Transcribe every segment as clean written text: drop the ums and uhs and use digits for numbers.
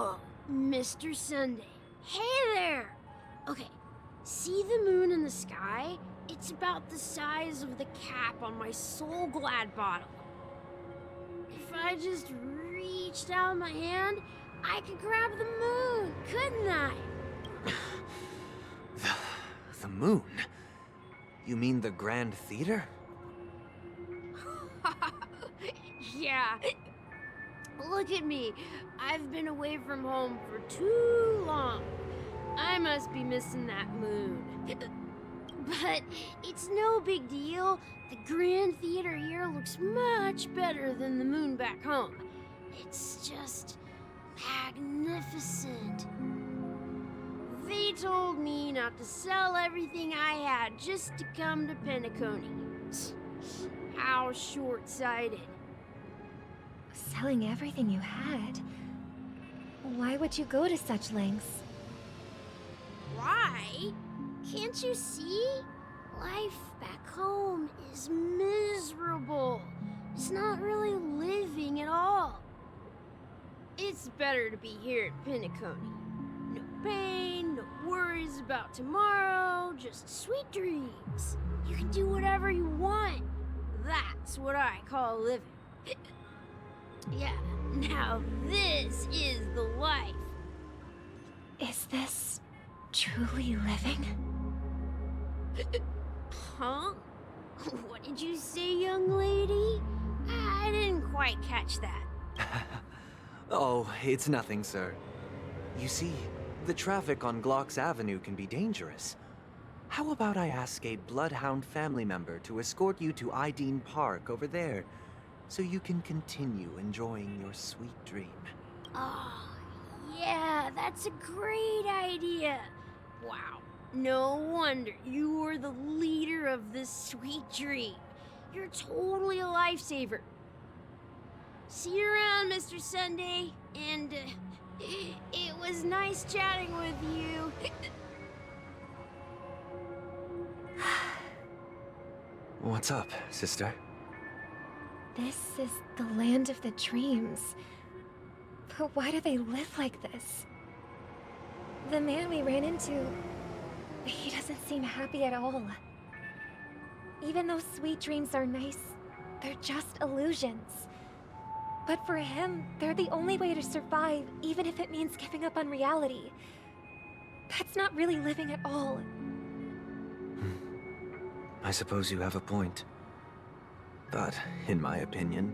Oh, Mr. Sunday. Hey there! Okay, see the moon in the sky? It's about the size of the cap on my Soul Glad bottle. If I just reached out my hand, I could grab the moon, couldn't I? The moon? You mean the Grand Theater? Yeah. Look at me. I've been away from home for too long. I must be missing that moon. But it's no big deal. The Grand Theater here looks much better than the moon back home. It's just magnificent. They told me not to sell everything I had just to come to Penacony. How short-sighted. Selling everything you had? Why would you go to such lengths? Why? Can't you see? Life back home is miserable. It's not really living at all. It's better to be here at Penacony. No pain, no worries about tomorrow, just sweet dreams. You can do whatever you want. That's what I call living. Yeah, now this is the life. Is this truly living? Huh? What did you say, young lady? I didn't quite catch that. Oh, it's nothing, sir. You see, the traffic on Glock's Avenue can be dangerous. How about I ask a Bloodhound family member to escort you to Ideen Park over there, so you can continue enjoying your sweet dream? Oh, yeah, that's a great idea. Wow, no wonder you were the leader of this sweet dream. You're totally a lifesaver. See you around, Mr. Sunday, and it was nice chatting with you. What's up, sister? This is the land of the dreams. But why do they live like this? The man we ran into, he doesn't seem happy at all. Even though sweet dreams are nice, they're just illusions. But for him, they're the only way to survive, even if it means giving up on reality. That's not really living at all. I suppose you have a point. But, in my opinion,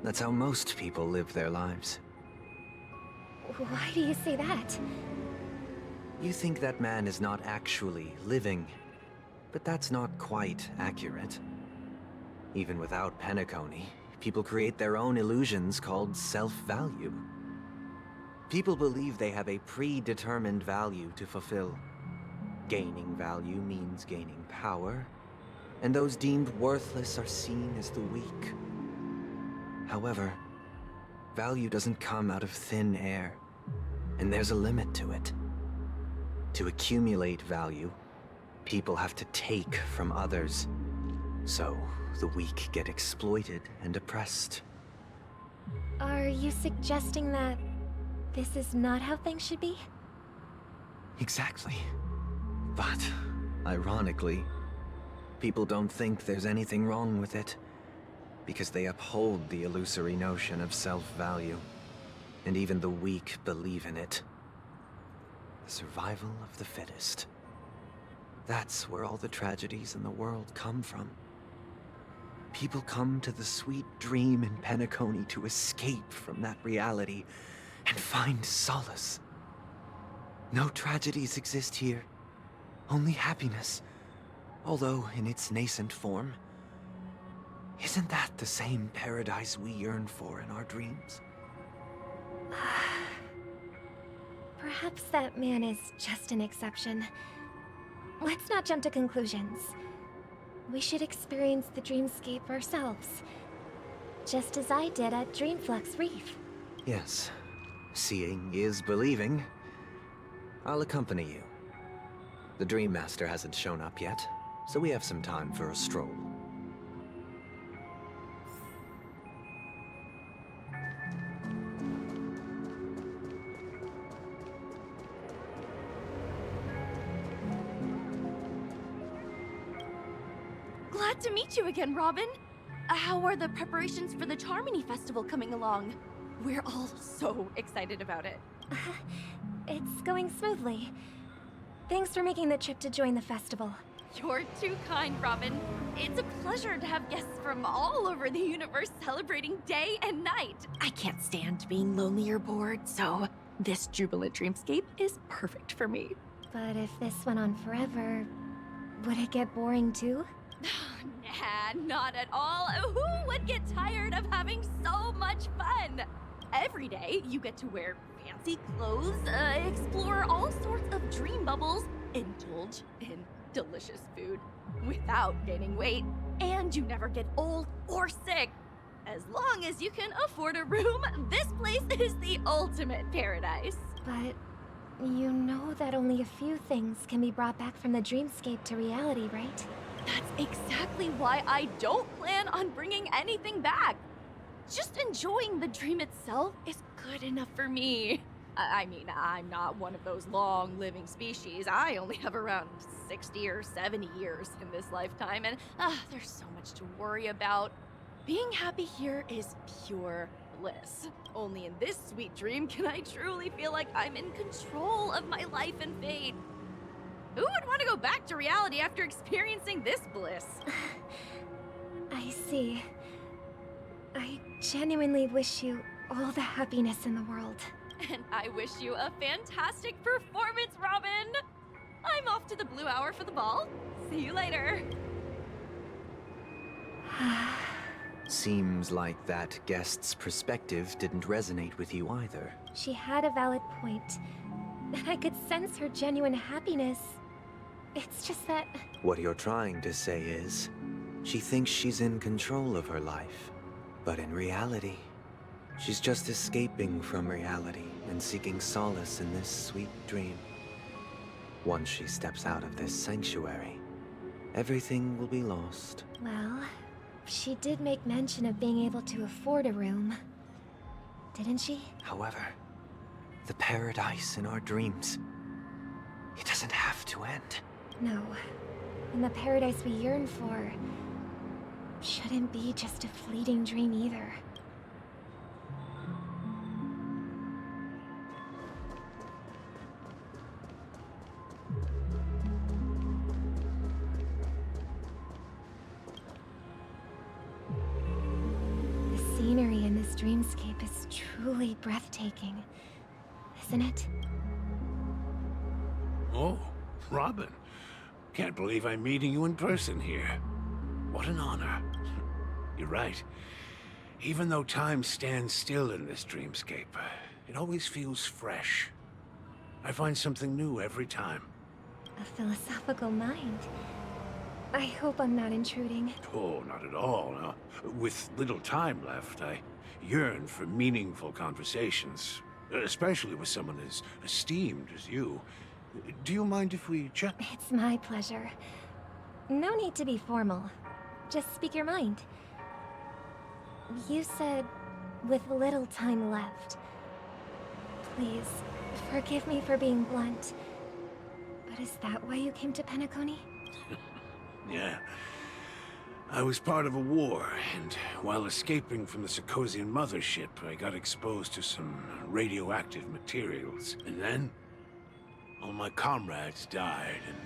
that's how most people live their lives. Why do you say that? You think that man is not actually living, but that's not quite accurate. Even without Penacony, people create their own illusions called self-value. People believe they have a predetermined value to fulfill. Gaining value means gaining power, and those deemed worthless are seen as the weak. However, value doesn't come out of thin air, and there's a limit to it. To accumulate value, people have to take from others. So, the weak get exploited and oppressed. Are you suggesting that this is not how things should be? Exactly. But, ironically, people don't think there's anything wrong with it, because they uphold the illusory notion of self-value, and even the weak believe in it. The survival of the fittest. That's where all the tragedies in the world come from. People come to the sweet dream in Penacony to escape from that reality and find solace. No tragedies exist here, only happiness, although in its nascent form. Isn't that the same paradise we yearn for in our dreams? Perhaps that man is just an exception. Let's not jump to conclusions. We should experience the dreamscape ourselves. Just as I did at Dreamflux Reef. Yes. Seeing is believing. I'll accompany you. The Dream Master hasn't shown up yet, so we have some time for a stroll. Glad to meet you again, Robin. How are the preparations for the Charmony Festival coming along? We're all so excited about it. It's going smoothly. Thanks for making the trip to join the festival. You're too kind, Robin. It's a pleasure to have guests from all over the universe celebrating day and night. I can't stand being lonely or bored, so this jubilant dreamscape is perfect for me. But if this went on forever, would it get boring too? Nah, not at all. Who would get tired of having so much fun? Every day, you get to wear fancy clothes, explore all sorts of dream bubbles, indulge in delicious food without gaining weight, and you never get old or sick. As long as you can afford a room, this place is the ultimate paradise. But you know that only a few things can be brought back from the dreamscape to reality, right? That's exactly why I don't plan on bringing anything back. Just enjoying the dream itself is good enough for me. I mean, I'm not one of those long-living species. I only have around 60 or 70 years in this lifetime, and there's so much to worry about. Being happy here is pure bliss. Only in this sweet dream can I truly feel like I'm in control of my life and fate. Who would want to go back to reality after experiencing this bliss? I see. I genuinely wish you all the happiness in the world. And I wish you a fantastic performance, Robin! I'm off to the Blue Hour for the ball. See you later. Seems like that guest's perspective didn't resonate with you either. She had a valid point. I could sense her genuine happiness. It's just that... What you're trying to say is, she thinks she's in control of her life. But in reality, she's just escaping from reality and seeking solace in this sweet dream. Once she steps out of this sanctuary, everything will be lost. Well, she did make mention of being able to afford a room. Didn't she? However, the paradise in our dreams, it doesn't have to end. No. And the paradise we yearn for shouldn't be just a fleeting dream either. The scenery in this dreamscape is truly breathtaking, isn't it? Oh, Robin. Can't believe I'm meeting you in person here. What an honor. You're right. Even though time stands still in this dreamscape, it always feels fresh. I find something new every time. A philosophical mind. I hope I'm not intruding. Oh, not at all. No. With little time left, I yearn for meaningful conversations, especially with someone as esteemed as you. Do you mind if we chat? It's my pleasure. No need to be formal. Just speak your mind. You said, with little time left. Please, forgive me for being blunt. But is that why you came to Penacony? Yeah. I was part of a war, and while escaping from the Sarkosian mothership, I got exposed to some radioactive materials. And then, all my comrades died, and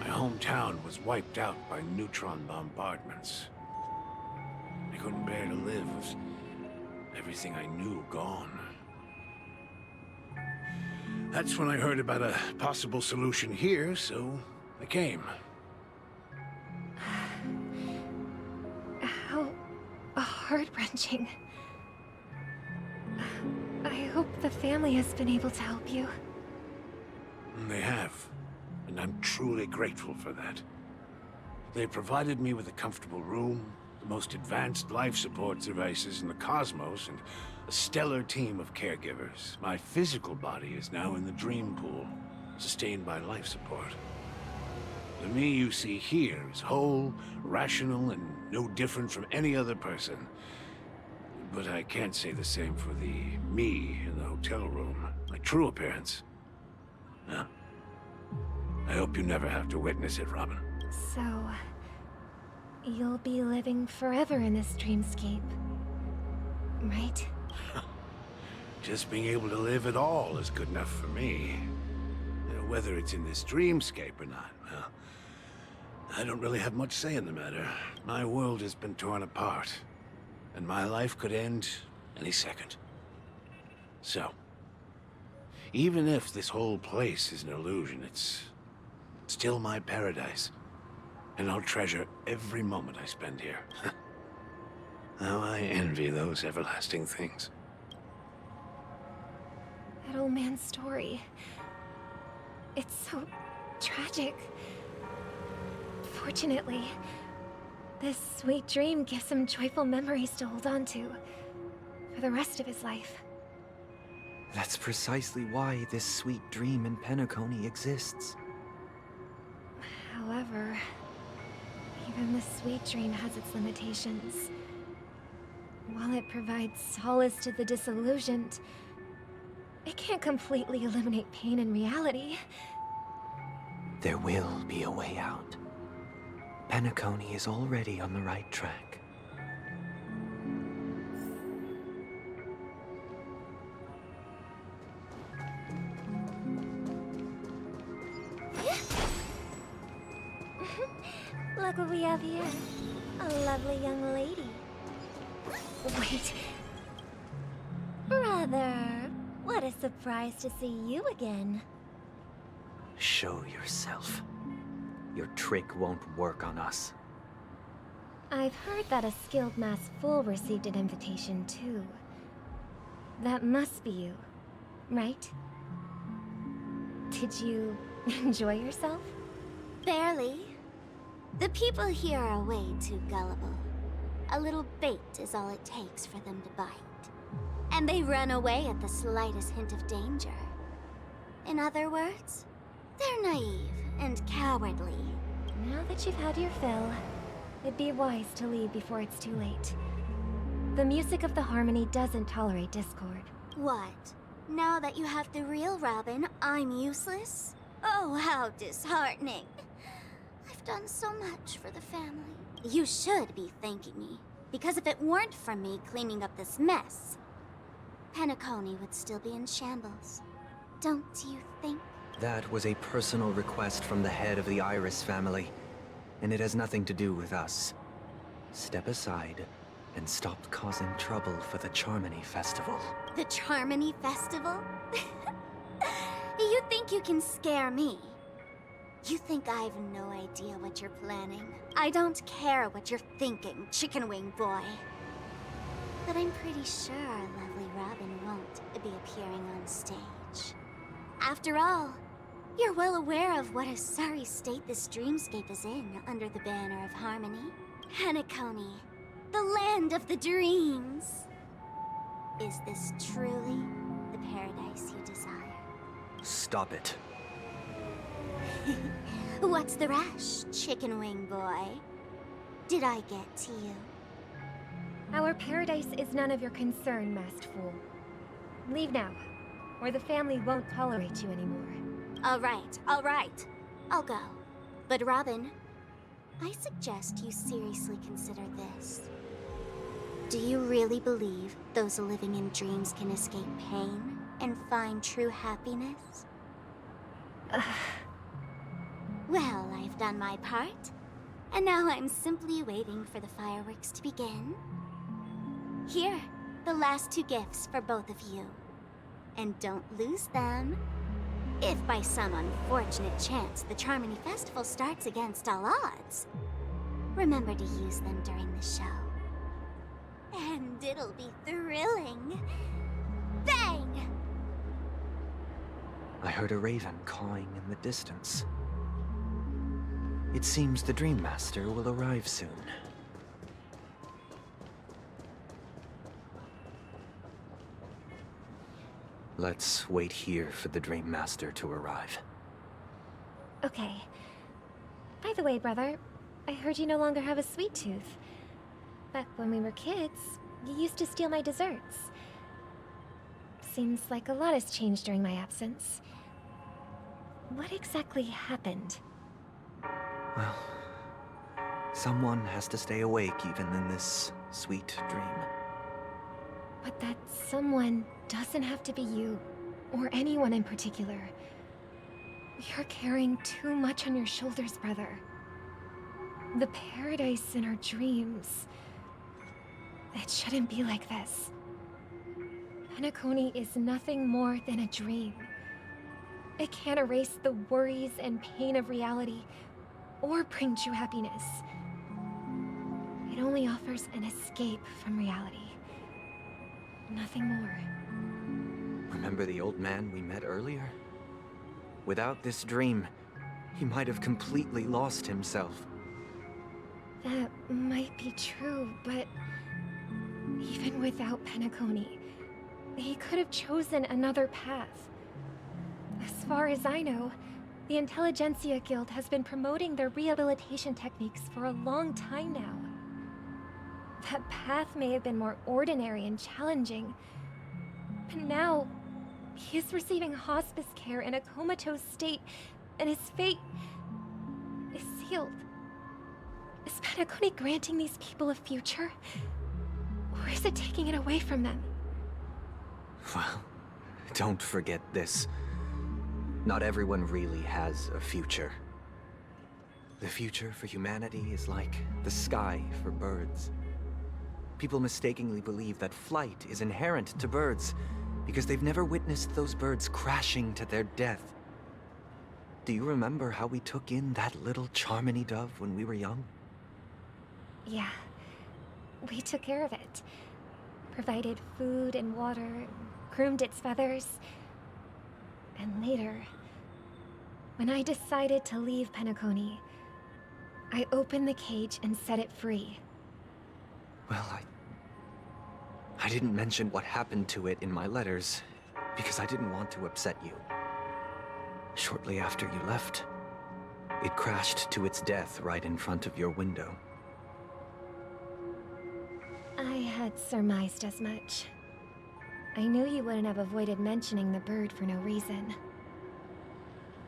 my hometown was wiped out by neutron bombardments. I couldn't bear to live with everything I knew gone. That's when I heard about a possible solution here, so I came. How heart-wrenching. I hope the family has been able to help you. They have, and I'm truly grateful for that. They provided me with a comfortable room, the most advanced life support devices in the cosmos, and a stellar team of caregivers. My physical body is now in the dream pool, sustained by life support. The me you see here is whole, rational, and no different from any other person. But I can't say the same for the me in the hotel room. My true appearance. Huh. I hope you never have to witness it, Robin. So, you'll be living forever in this dreamscape. Right? Just being able to live at all is good enough for me. Whether it's in this dreamscape or not, well, I don't really have much say in the matter. My world has been torn apart, and my life could end any second. So, even if this whole place is an illusion, it's still my paradise. And I'll treasure every moment I spend here. How I envy those everlasting things. That old man's story. It's so tragic. Fortunately, this sweet dream gives him joyful memories to hold on to for the rest of his life. That's precisely why this sweet dream in Penacony exists. However, even the sweet dream has its limitations. While it provides solace to the disillusioned, it can't completely eliminate pain in reality. There will be a way out. Penacony is already on the right track. Look what we have here. A lovely young lady. Wait. Brother, what a surprise to see you again. Show yourself. Your trick won't work on us. I've heard that a skilled mass fool received an invitation too. That must be you, right? Did you enjoy yourself? Barely. The people here are way too gullible. A little bait is all it takes for them to bite. And they run away at the slightest hint of danger. In other words, they're naive and cowardly. Now that you've had your fill, it'd be wise to leave before it's too late. The music of the harmony doesn't tolerate discord. What? Now that you have the real Robin, I'm useless? Oh, how disheartening. I've done so much for the family. You should be thanking me, because if it weren't for me cleaning up this mess, Penacony would still be in shambles. Don't you think? That was a personal request from the head of the Iris family, and it has nothing to do with us. Step aside and stop causing trouble for the Charmony Festival. The Charmony Festival? You think you can scare me? You think I have no idea what you're planning? I don't care what you're thinking, Chicken Wing Boy. But I'm pretty sure our lovely Robin won't be appearing on stage. After all, you're well aware of what a sorry state this dreamscape is in under the banner of harmony. Penacony, the land of the dreams. Is this truly the paradise you desire? Stop it. What's the rush, Chicken Wing Boy? Did I get to you? Our paradise is none of your concern, masked fool. Leave now, or the family won't tolerate you anymore. All right. I'll go. But Robin, I suggest you seriously consider this. Do you really believe those living in dreams can escape pain and find true happiness? Well, I've done my part, and now I'm simply waiting for the fireworks to begin. Here, the last 2 gifts for both of you. And don't lose them. If by some unfortunate chance the Charmony Festival starts against all odds, remember to use them during the show. And it'll be thrilling. Bang! I heard a raven cawing in the distance. It seems the Dream Master will arrive soon. Let's wait here for the Dream Master to arrive. Okay. By the way, brother, I heard you no longer have a sweet tooth. Back when we were kids, you used to steal my desserts. Seems like a lot has changed during my absence. What exactly happened? Well, Someone has to stay awake even in this sweet dream. But that someone doesn't have to be you, or anyone in particular. You're carrying too much on your shoulders, brother. The paradise in our dreams... It shouldn't be like this. Penacony is nothing more than a dream. It can't erase the worries and pain of reality, or bring true happiness. It only offers an escape from reality. Nothing more. Remember the old man we met earlier? Without this dream, he might have completely lost himself. That might be true, but... even without Penacony, he could have chosen another path. As far as I know, the Intelligentsia Guild has been promoting their rehabilitation techniques for a long time now. That path may have been more ordinary and challenging, but now he is receiving hospice care in a comatose state, and his fate is sealed. Is Penacony granting these people a future? Or is it taking it away from them? Well, don't forget this. Not everyone really has a future. The future for humanity is like the sky for birds. People mistakenly believe that flight is inherent to birds because they've never witnessed those birds crashing to their death. Do you remember how we took in that little Charmony dove when we were young? Yeah. We took care of it. Provided food and water, groomed its feathers. And later, when I decided to leave Penacony, I opened the cage and set it free. Well, I didn't mention what happened to it in my letters, because I didn't want to upset you. Shortly after you left, it crashed to its death right in front of your window. I had surmised as much. I knew you wouldn't have avoided mentioning the bird for no reason.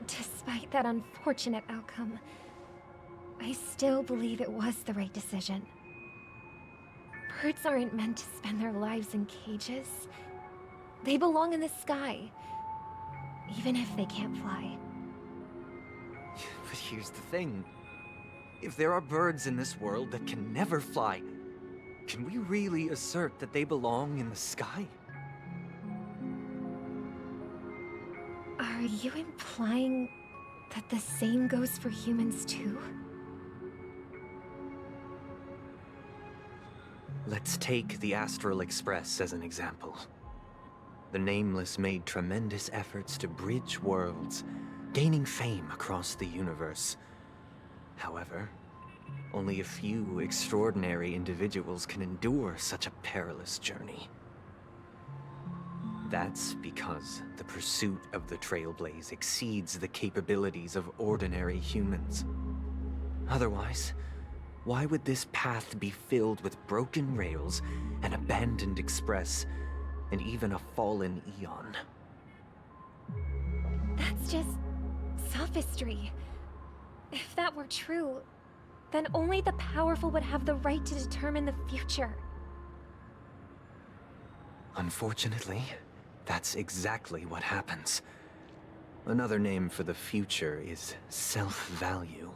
Despite that unfortunate outcome, I still believe it was the right decision. Birds aren't meant to spend their lives in cages. They belong in the sky, even if they can't fly. But here's the thing. If there are birds in this world that can never fly, can we really assert that they belong in the sky? Are you implying that the same goes for humans too? Let's take the Astral Express as an example. The Nameless made tremendous efforts to bridge worlds, gaining fame across the universe. However, only a few extraordinary individuals can endure such a perilous journey. That's because the pursuit of the Trailblaze exceeds the capabilities of ordinary humans. Otherwise, why would this path be filled with broken rails, an abandoned express, and even a fallen Eon? That's just sophistry. If that were true, then only the powerful would have the right to determine the future. Unfortunately, that's exactly what happens. Another name for the future is self-value.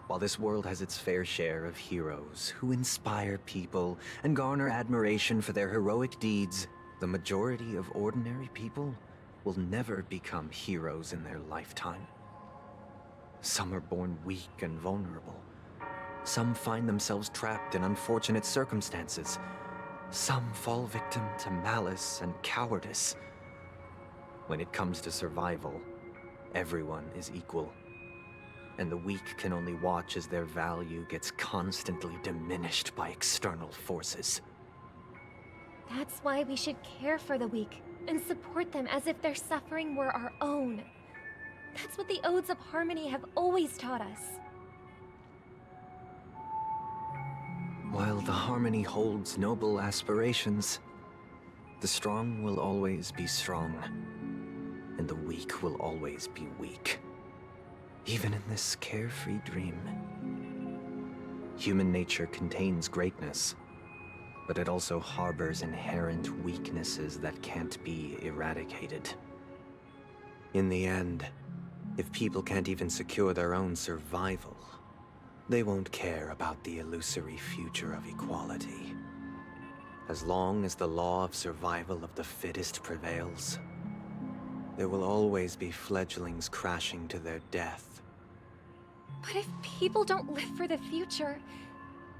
While this world has its fair share of heroes who inspire people and garner admiration for their heroic deeds, the majority of ordinary people will never become heroes in their lifetime. Some are born weak and vulnerable. Some find themselves trapped in unfortunate circumstances. Some fall victim to malice and cowardice. When it comes to survival, everyone is equal. And the weak can only watch as their value gets constantly diminished by external forces. That's why we should care for the weak and support them as if their suffering were our own. That's what the Odes of Harmony have always taught us. While the Harmony holds noble aspirations, the strong will always be strong, and the weak will always be weak. even in this carefree dream. Human nature contains greatness, but it also harbors inherent weaknesses that can't be eradicated. In the end, if people can't even secure their own survival, they won't care about the illusory future of equality. As long as the law of survival of the fittest prevails, there will always be fledglings crashing to their death. But if people don't live for the future,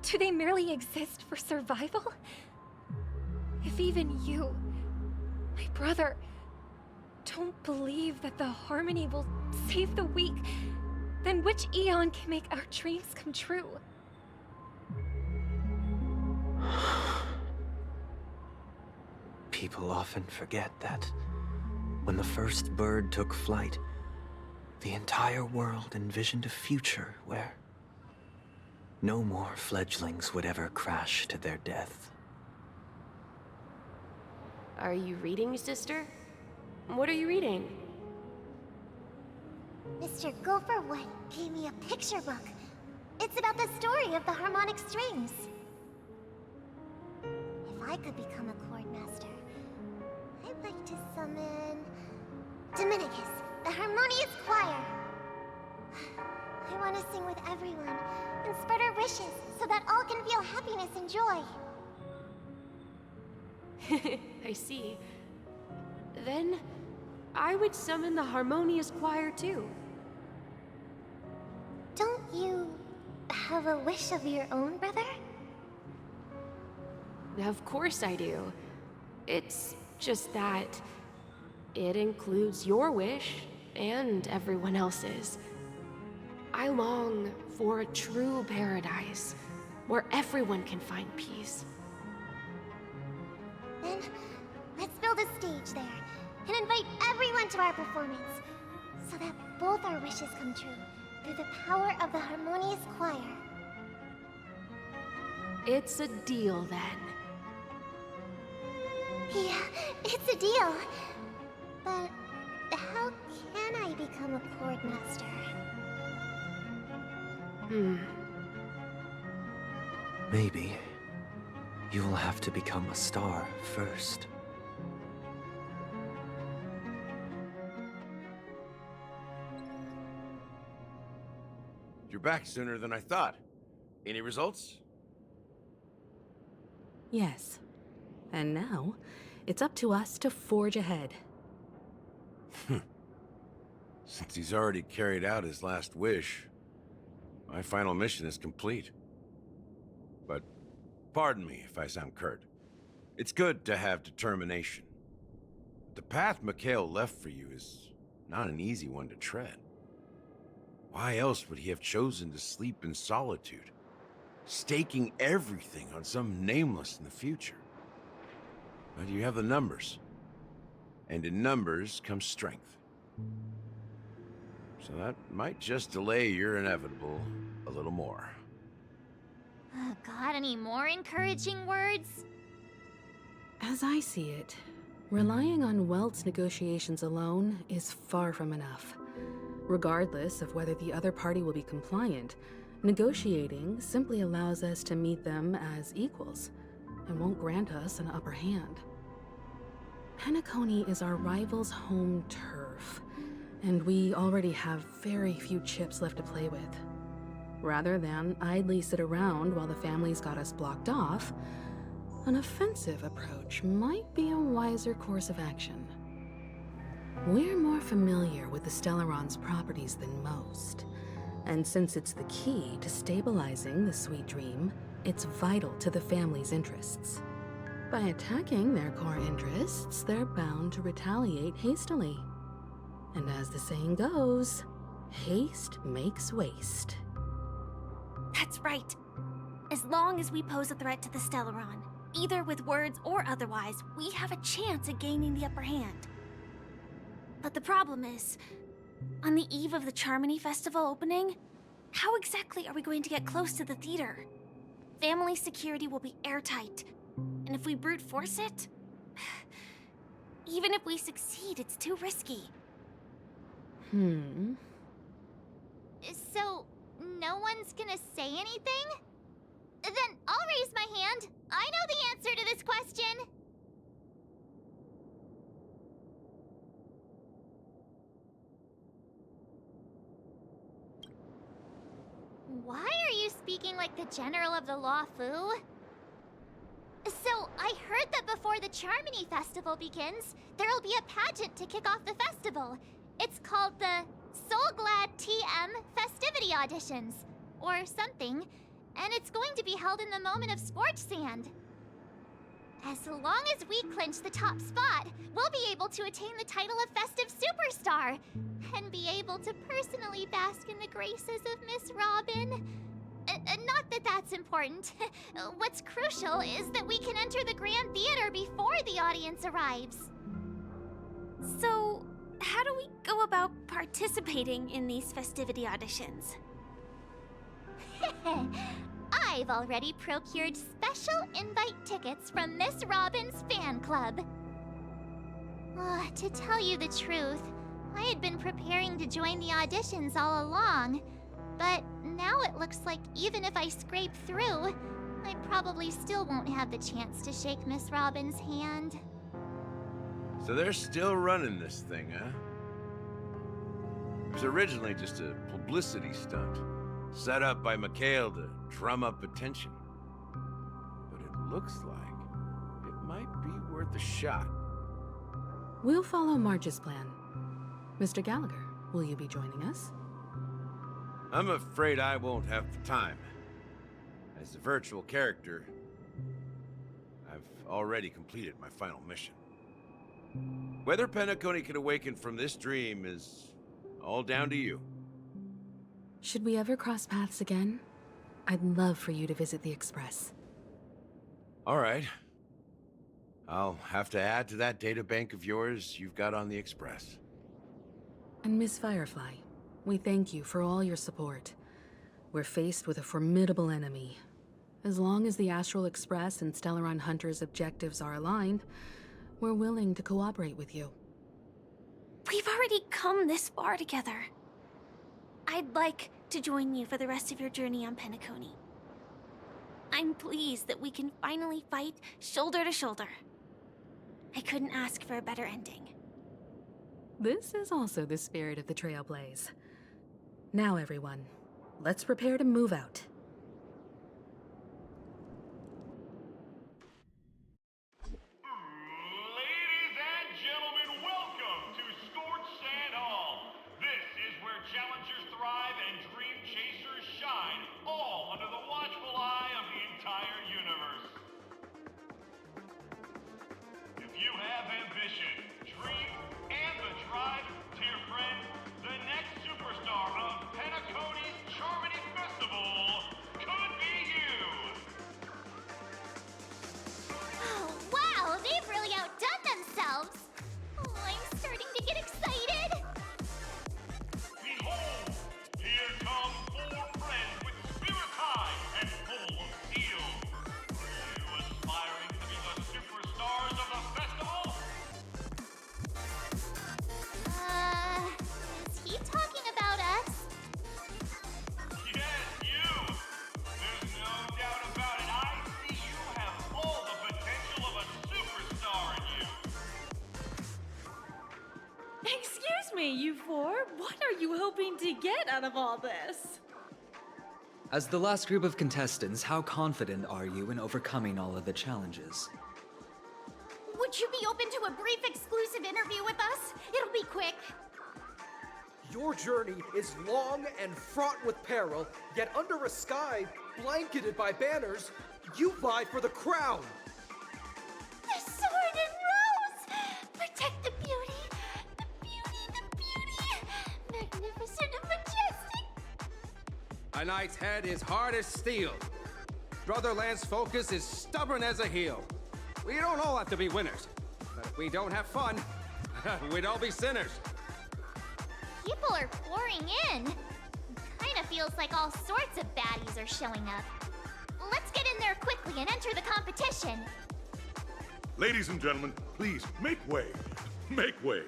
do they merely exist for survival? If even you, my brother, don't believe that the harmony will save the weak, then which Eon can make our dreams come true? People often forget that when the first bird took flight, the entire world envisioned a future where no more fledglings would ever crash to their death. Are you reading, sister? What are you reading? Mr. Gopherwood gave me a picture book. It's about the story of the harmonic strings. If I could become a chord master, I'd like to summon Dominicus, the harmonious choir. I want to sing with everyone and spread our wishes so that all can feel happiness and joy. I see. Then, I would summon the harmonious choir too. Don't you have a wish of your own, brother? Of course I do. It's just that it includes your wish and everyone else's. I long for a true paradise where everyone can find peace. Then, let's build a stage there and invite everyone to our performance so that both our wishes come true through the power of the harmonious choir. It's a deal then. Yeah, it's a deal. But how can I become a chord master? Maybe you will have to become a star first. You're back sooner than I thought. Any results? Yes. And now, it's up to us to forge ahead. Since he's already carried out his last wish, my final mission is complete. But pardon me if I sound curt. It's good to have determination. The path Mikhail left for you is not an easy one to tread. Why else would he have chosen to sleep in solitude, staking everything on some nameless in the future? But you have the numbers. And in numbers comes strength. So that might just delay your inevitable a little more. Got any more encouraging words? As I see it, relying on Welt's negotiations alone is far from enough. Regardless of whether the other party will be compliant, negotiating simply allows us to meet them as equals, and won't grant us an upper hand. Penacony is our rival's home turf, and we already have very few chips left to play with. Rather than idly sit around while the family's got us blocked off, an offensive approach might be a wiser course of action. We're more familiar with the Stellaron's properties than most, and since it's the key to stabilizing the sweet dream, it's vital to the family's interests. By attacking their core interests, they're bound to retaliate hastily. And as the saying goes, haste makes waste. That's right. As long as we pose a threat to the Stellaron, either with words or otherwise, we have a chance at gaining the upper hand. But the problem is, on the eve of the Charmony Festival opening, how exactly are we going to get close to the theater? Family security will be airtight, and if we brute force it, even if we succeed, it's too risky. no one's gonna say anything? Then I'll raise my hand. I know the answer to this question. Why are you speaking like the General of the Law Fu? So, I heard that before the Charmony Festival begins, there'll be a pageant to kick off the festival. It's called the Soul Glad TM Festivity Auditions, or something, and it's going to be held in the moment of Scorch Sand. As long as we clinch the top spot, we'll be able to attain the title of Festive Superstar, and be able to personally bask in the graces of Miss Robin. Not that that's important. What's crucial is that we can enter the Grand Theater before the audience arrives. So, how do we go about participating in these festivity auditions? I've already procured special invite tickets from Miss Robin's fan club. To tell you the truth, I had been preparing to join the auditions all along. But now it looks like even if I scrape through, I probably still won't have the chance to shake Miss Robin's hand. So they're still running this thing, huh? It was originally just a publicity stunt, set up by Mikhail to drum up attention. But it looks like it might be worth a shot. We'll follow March's plan. Mr. Gallagher, will you be joining us? I'm afraid I won't have the time. As a virtual character, I've already completed my final mission. Whether Penacony can awaken from this dream is all down to you. Should we ever cross paths again? I'd love for you to visit the Express. All right. I'll have to add to that databank of yours you've got on the Express. And Miss Firefly, we thank you for all your support. We're faced with a formidable enemy. As long as the Astral Express and Stellaron Hunter's objectives are aligned, we're willing to cooperate with you. We've already come this far together. I'd like to join you for the rest of your journey on Penacony. I'm pleased that we can finally fight shoulder to shoulder. I couldn't ask for a better ending. This is also the spirit of the Trailblaze. Now, everyone, let's prepare to move out. Ladies and gentlemen, welcome to Scorch Sand Hall. This is where challengers thrive and dream chasers shine, all under the watchful eye of the entire universe. If you have ambition, dream, and the drive, dear friend, the next superstar of Penacony's Charmony Festival could be you. Oh, wow, they've really outdone themselves. Oh, I'm starting to get excited. Behold, here come 4 friends with spirit high and full of steel. Are you aspiring to be the superstars of the festival? Is he talking about us? Yes, you! There's no doubt about it. I see you have all the potential of a superstar in you. Excuse me, you four. What are you hoping to get out of all this? As the last group of contestants, how confident are you in overcoming all of the challenges? Would you be open to a brief exclusive interview with us? It'll be quick. Your journey is long and fraught with peril, yet under a sky blanketed by banners, you vie for the crown. The sword and rose! Protect the beauty! The beauty, the beauty! Magnificent and majestic! A knight's head is hard as steel. Brother Lance's focus is stubborn as a heel. We don't all have to be winners, but if we don't have fun, we'd all be sinners. People are pouring in. Kinda feels like all sorts of baddies are showing up. Let's get in there quickly and enter the competition. Ladies and gentlemen, please make way. Make way.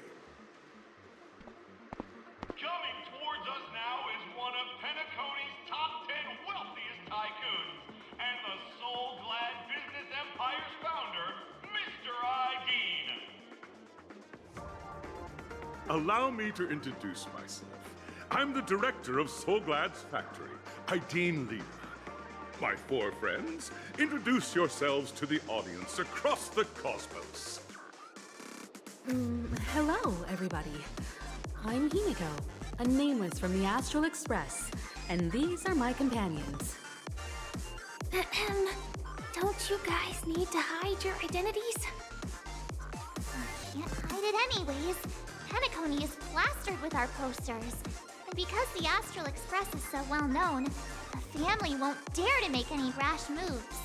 Coming towards us now is one of Penacony's top Allow me to introduce myself. I'm the director of Solglad's factory, Ideen Lena. My four friends, introduce yourselves to the audience across the cosmos. Hello, everybody. I'm Himiko, a nameless from the Astral Express, and these are my companions. Don't you guys need to hide your identities? Can't hide it anyways. Penacony is plastered with our posters. And because the Astral Express is so well known, the family won't dare to make any rash moves.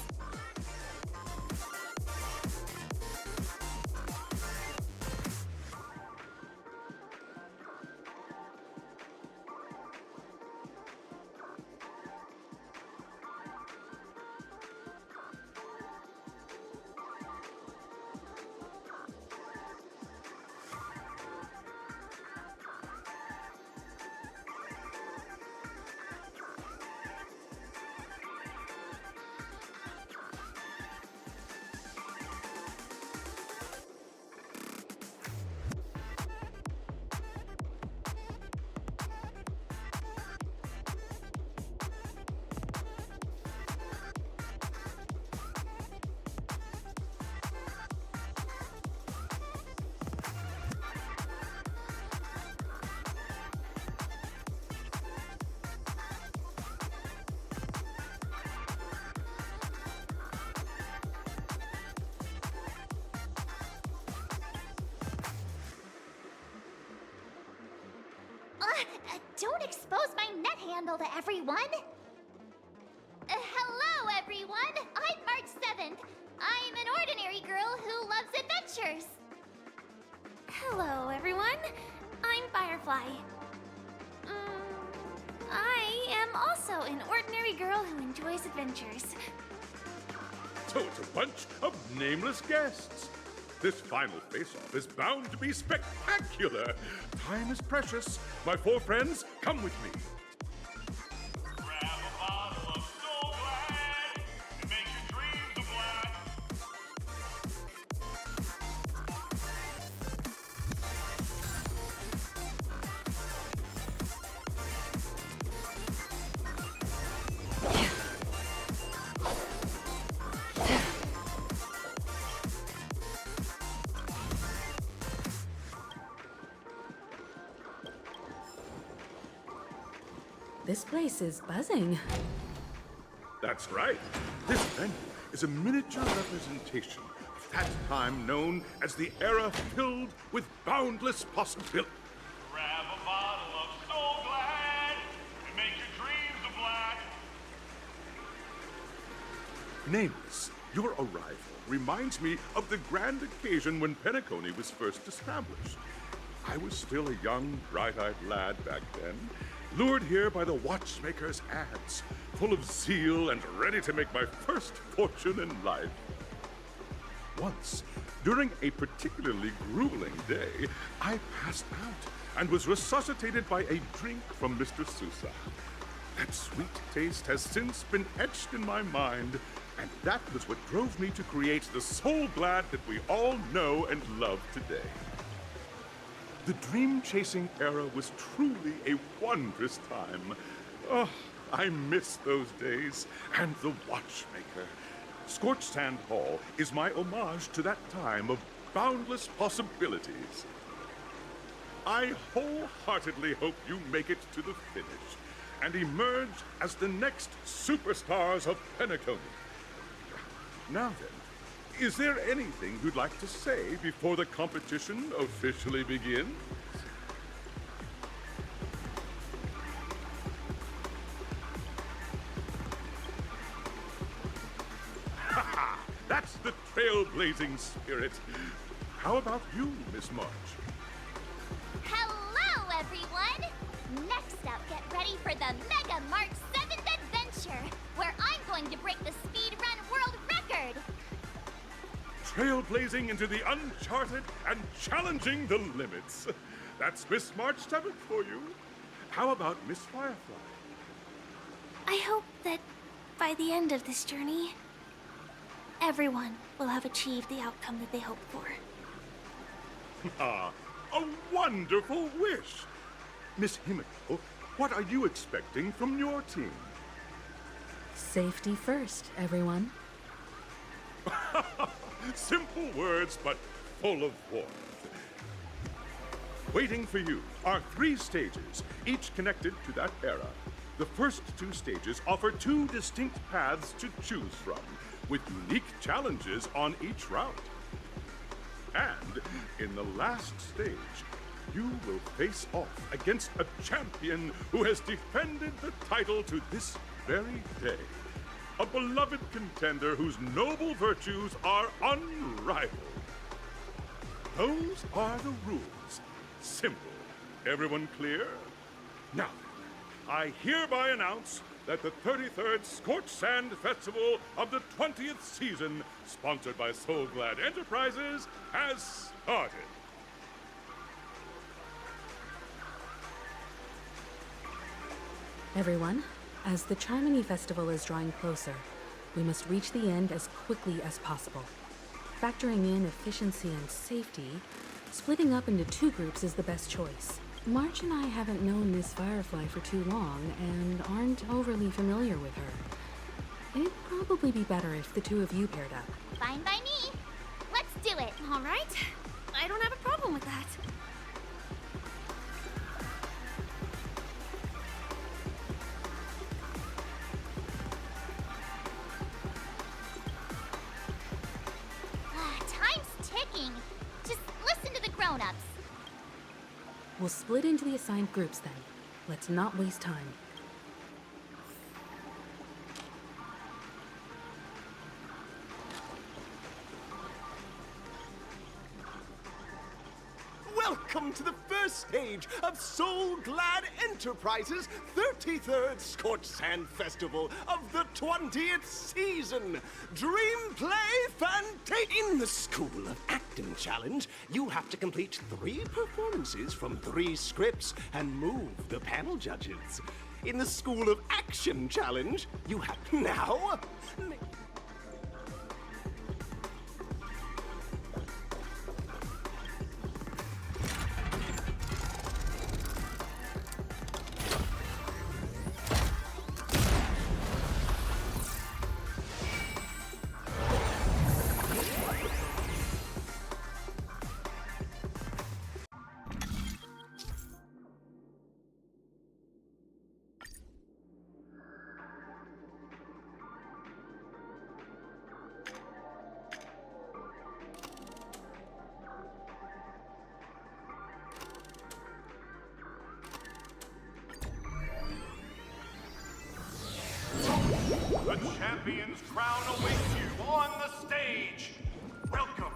Don't expose my net handle to everyone! Hello, everyone! I'm March 7th. I'm an ordinary girl who loves adventures. Hello, everyone. I'm Firefly. I am also an ordinary girl who enjoys adventures. So it's a bunch of nameless guests. This final face-off is bound to be spectacular. Time is precious. My four friends, come with me. Grab a bottle of Soul Glad and make your dreams a blast. This place is buzzing. That's right. This venue is a miniature representation of that time known as the era filled with boundless possibility. Grab a bottle of Soul Glad and make your dreams a blast. Nameless, your arrival reminds me of the grand occasion when Penacony was first established. I was still a young, bright-eyed lad back then, lured here by the watchmaker's ads, full of zeal and ready to make my first fortune in life. Once, during a particularly grueling day, I passed out and was resuscitated by a drink from Mr. Sousa. That sweet taste has since been etched in my mind, and that was what drove me to create the Soul Glad that we all know and love today. The dream-chasing era was truly a wondrous time. Oh, I miss those days, and the watchmaker. Scorched Sand Hall is my homage to that time of boundless possibilities. I wholeheartedly hope you make it to the finish and emerge as the next superstars of Penacony. Now then, is there anything you'd like to say before the competition officially begins? Ha! That's the trailblazing spirit. How about you, Miss March? Hello, everyone! Next up, get ready for the Mega March 7th adventure, where I'm going to break the speedrun world record! Trailblazing into the uncharted and challenging the limits. That's Miss March 7th for you. How about Miss Firefly? I hope that by the end of this journey, everyone will have achieved the outcome that they hoped for. Ah, A wonderful wish! Miss Himiko, what are you expecting from your team? Safety first, everyone. Simple words, but full of warmth. Waiting for you are 3 stages, each connected to that era. The first 2 stages offer 2 distinct paths to choose from, with unique challenges on each route. And in the last stage, you will face off against a champion who has defended the title to this very day. A beloved contender whose noble virtues are unrivaled. Those are the rules. Simple. Everyone clear? Now, I hereby announce that the 33rd Scorched Sand Festival of the 20th season, sponsored by Soul Glad Enterprises, has started. Everyone, as the Charmony Festival is drawing closer, we must reach the end as quickly as possible. Factoring in efficiency and safety, splitting up into 2 groups is the best choice. March and I haven't known Miss Firefly for too long and aren't overly familiar with her. It'd probably be better if the 2 of you paired up. Fine by me. Let's do it. All right. I don't have a problem with that. Time's ticking. Just listen to the grown-ups. We'll split into the assigned groups then. Let's not waste time. Welcome to the first stage of Soul Glad Enterprises' 33rd Scorched Sand Festival of the 20th season. Dream Play Fantastic. In the School of Acting Challenge, you have to complete 3 performances from 3 scripts and move the panel judges. In the School of Action Challenge, you have now... The champion's crown awaits you on the stage. Welcome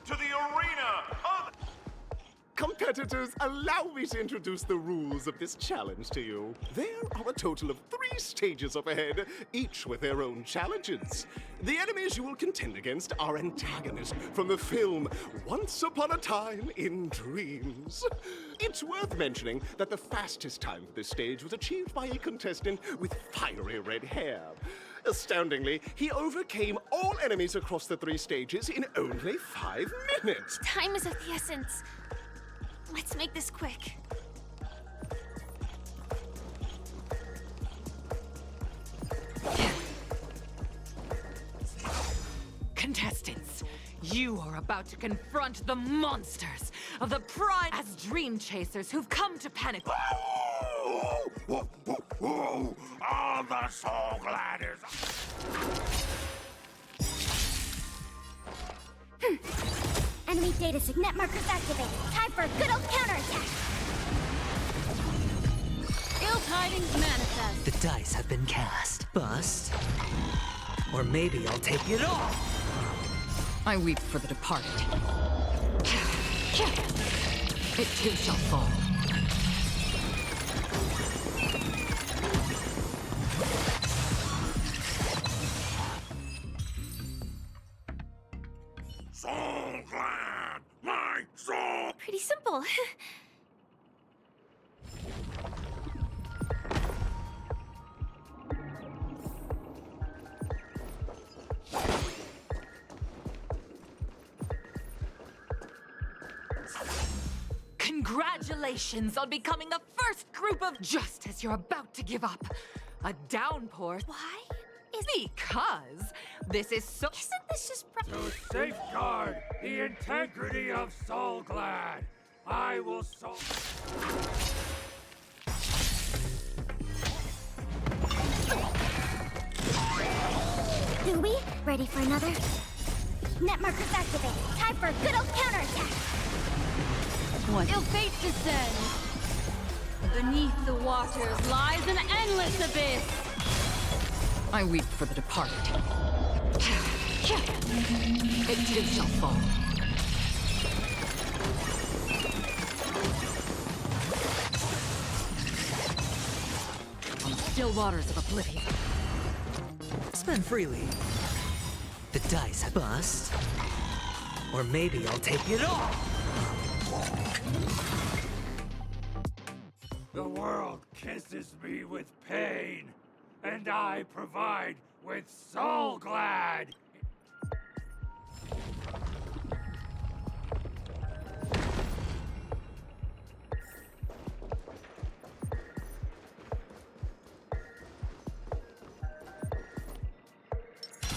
to the arena of... Competitors, allow me to introduce the rules of this challenge to you. There are a total of 3 stages up ahead, each with their own challenges. The enemies you will contend against are antagonists from the film Once Upon a Time in Dreams. It's worth mentioning that the fastest time for this stage was achieved by a contestant with fiery red hair. Astoundingly, he overcame all enemies across the 3 stages in only 5 minutes. Time is of the essence. Let's make this quick. Contestants, you are about to confront the monsters of the prime as dream chasers who've come to panic. All the Soul Gladders. Enemy data signet markers activated. Time for a good old counterattack. Ill tidings manifest. The dice have been cast. Bust. Or maybe I'll take it all. I weep for the departed. It too shall fall. Soul Glad, my soul. Pretty simple. Congratulations on becoming the first group of just as you're about to give up. A downpour. Why? Because this is so. Isn't this just To safeguard the integrity of Soulglad, I will Gooey, ready for another? Net markers activate. Time for a good old counterattack. Ill fate descends. Beneath the waters lies an endless abyss. I weep for the departed. It too shall fall. On the still waters of oblivion. Spend freely. The dice bust. Or maybe I'll take it all. The world kisses me with pain, and I provide with Soulglad.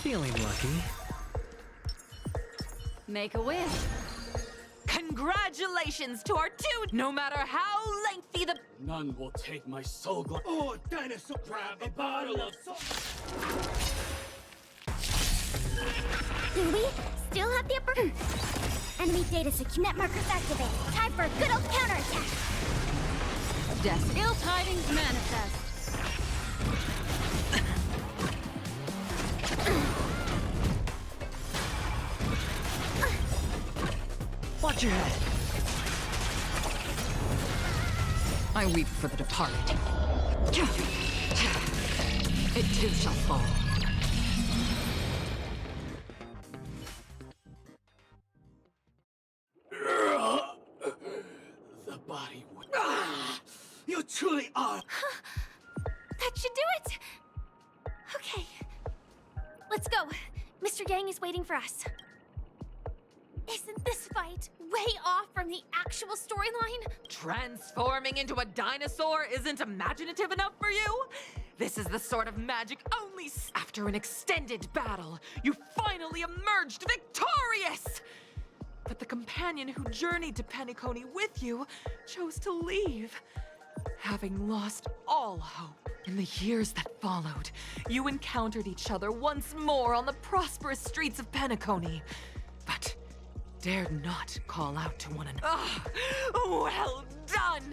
Feeling lucky. Make a wish. Congratulations to our two, no matter how lengthy the. None will take my Soulglad. Oh, dinosaur! Grab a bottle of soul. Do we still have the upper? Enemy data secure. Net markers activate. Time for a good old counterattack. Death's ill tidings manifest. Watch your head. I weep for the departed. It too shall fall. The body would. You truly are. That should do it! Okay. Let's go. Mr. Yang is waiting for us. Isn't this fight way off from the actual storyline? Transforming into a dinosaur isn't imaginative enough for you? This is the sort of magic only after an extended battle, you finally emerged victorious! But the companion who journeyed to Penacony with you chose to leave. Having lost all hope in the years that followed, you encountered each other once more on the prosperous streets of Penacony. But dared not call out to one another. Ah, well done!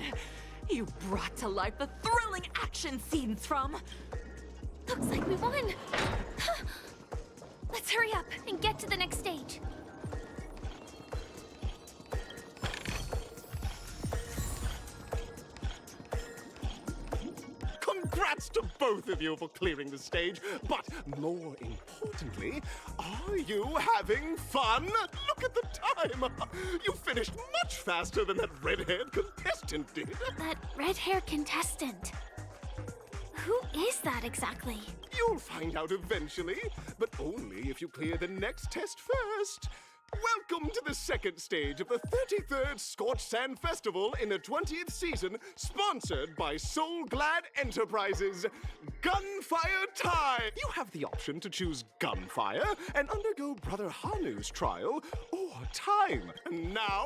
You brought to life the thrilling action scenes from... Looks like we won! Let's hurry up and get to the next stage. Congrats to both of you for clearing the stage, but more importantly, are you having fun? Look at the time! You finished much faster than that red-haired contestant did. That red-haired contestant? Who is that exactly? You'll find out eventually, but only if you clear the next test first. Welcome to the second stage of the 33rd Scorched Sand Festival in the 20th season, sponsored by Soulglad Enterprises. Gunfire time! You have the option to choose gunfire and undergo Brother Hanu's trial, or time. Now...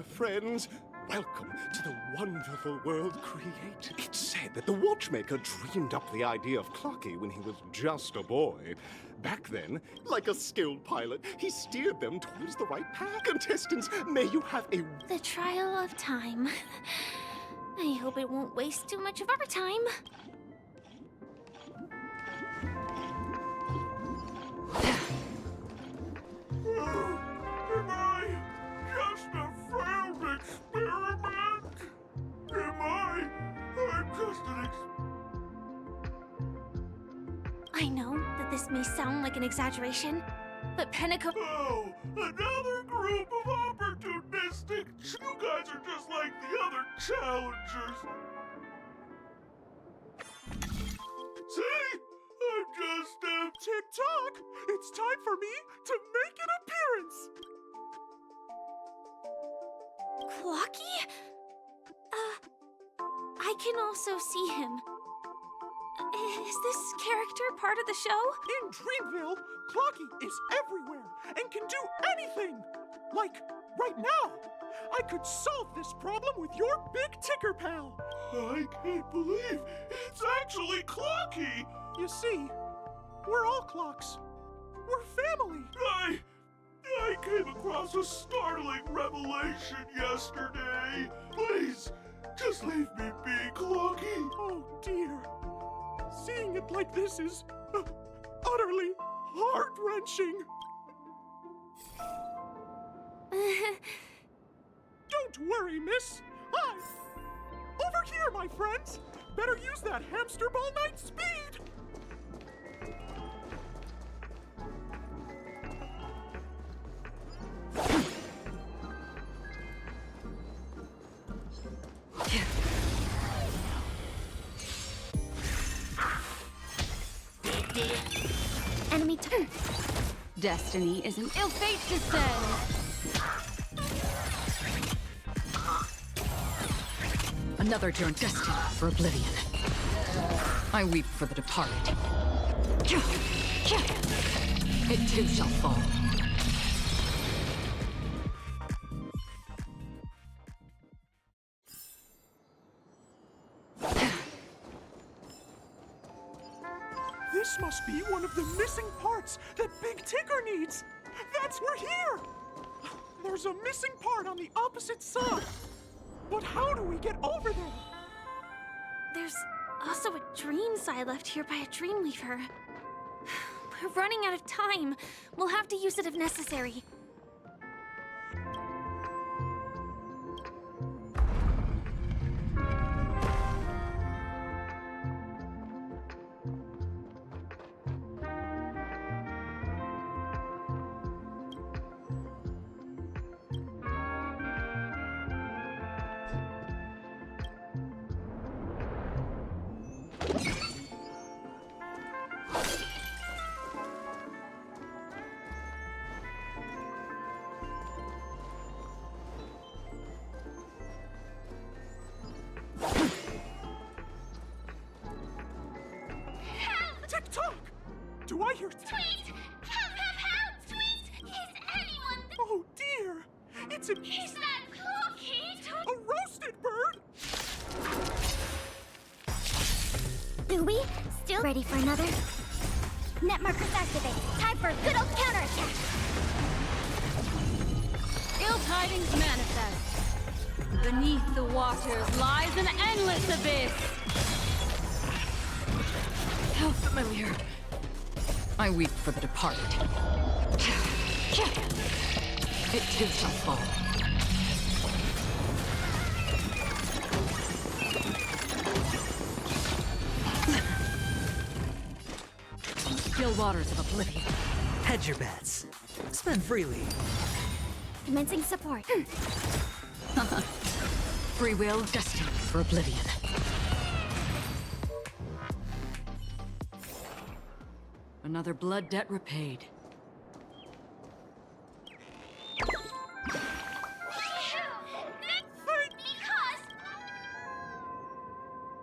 Friends, welcome to the wonderful world created. It's said that the watchmaker dreamed up the idea of Clocky when he was just a boy. Back then, like a skilled pilot, he steered them towards the right path. Contestants, may you have a... The trial of time. I hope it won't waste too much of our time. I know that this may sound like an exaggeration, but Penteco- Oh, another group of opportunistic. You guys are just like the other challengers. See? I'm just tick-tock. It's time for me to make an appearance. Clocky? I can also see him. Is this character part of the show? In Dreamville, Clocky is everywhere and can do anything. Like, right now, I could solve this problem with your big ticker pal. I can't believe it's actually Clocky. You see, we're all clocks. We're family. I came across a startling revelation yesterday. Please, just leave me be, Clocky. Oh dear. Seeing it like this is utterly heart-wrenching. Don't worry, miss. Over here, my friends. Better use that hamster ball night speed. Enemy turn. Destiny is an ill fate descends. Another turn destined for oblivion. I weep for the departed. It too shall fall. This must be one of the missing parts that Big Ticker needs. That's we're here. There's a missing part on the opposite side. But how do we get over there? There's also a dream side left here by a Dreamweaver. We're running out of time. We'll have to use it if necessary. Tick-tock! Do I hear... Tweet! Help! Tweet! Is anyone... Oh dear! It's an... Is that Clocky? A roasted bird! Do we? Still ready for another? Net markers activate. Time for a good old counterattack. Ill tidings manifest. Beneath the waters lies an endless abyss. How familiar. I weep for the departed. It too shall fall. Still waters of oblivion. Hedge your bets. Spend freely. Commencing support. Free will destined for oblivion. Another blood debt repaid.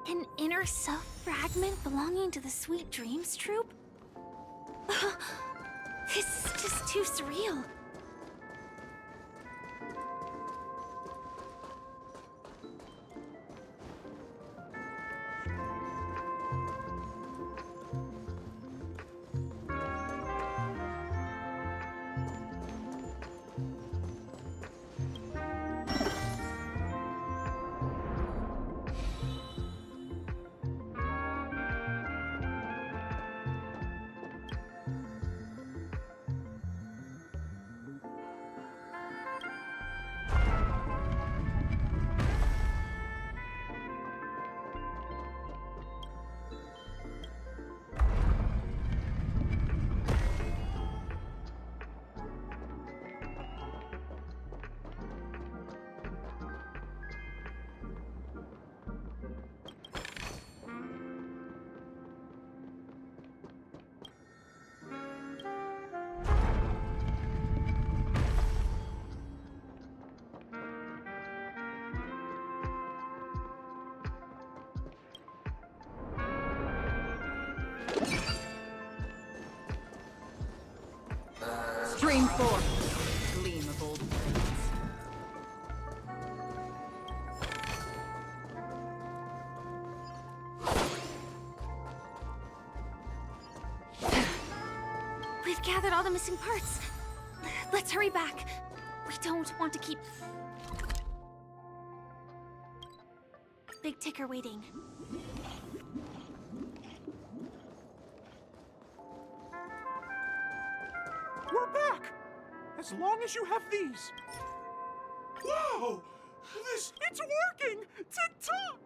An inner self fragment belonging to the Sweet Dreams troupe? This is just too surreal. Stream forth, gleam of old friends. We've gathered all the missing parts. Let's hurry back. We don't want to keep Big Ticker waiting. We're back! As long as you have these. Whoa! It's working! Tick-tock!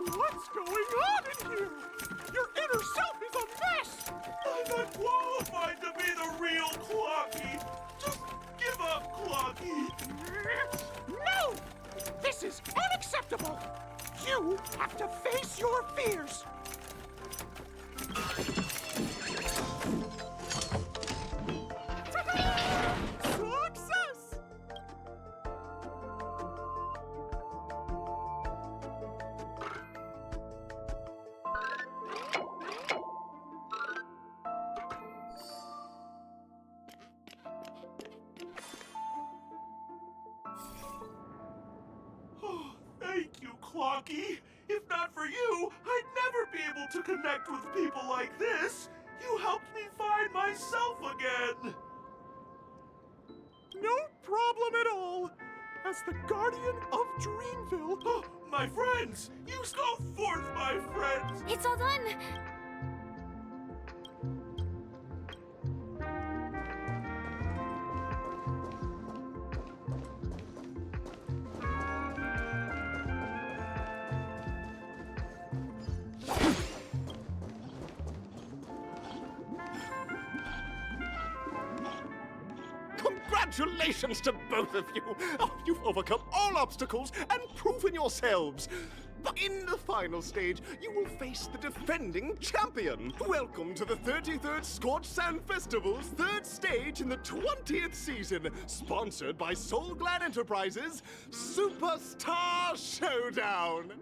What's going on in here? Your inner self is a mess! I'm not qualified to be the real Clocky. Just give up, Clocky. No! This is unacceptable! You have to face your fears! Success! Oh, thank you, Clocky. If not for you, I'd never be able to connect with people like this. You helped me find myself again. No problem at all. As the guardian of Dreamville. Oh, my friends! You go forth, my friends! It's all done! Congratulations to both of you! Oh, you've overcome all obstacles and proven yourselves! But in the final stage, you will face the defending champion! Welcome to the 33rd Scorched Sand Festival's third stage in the 20th season, sponsored by Soul Glad Enterprises, Superstar Showdown!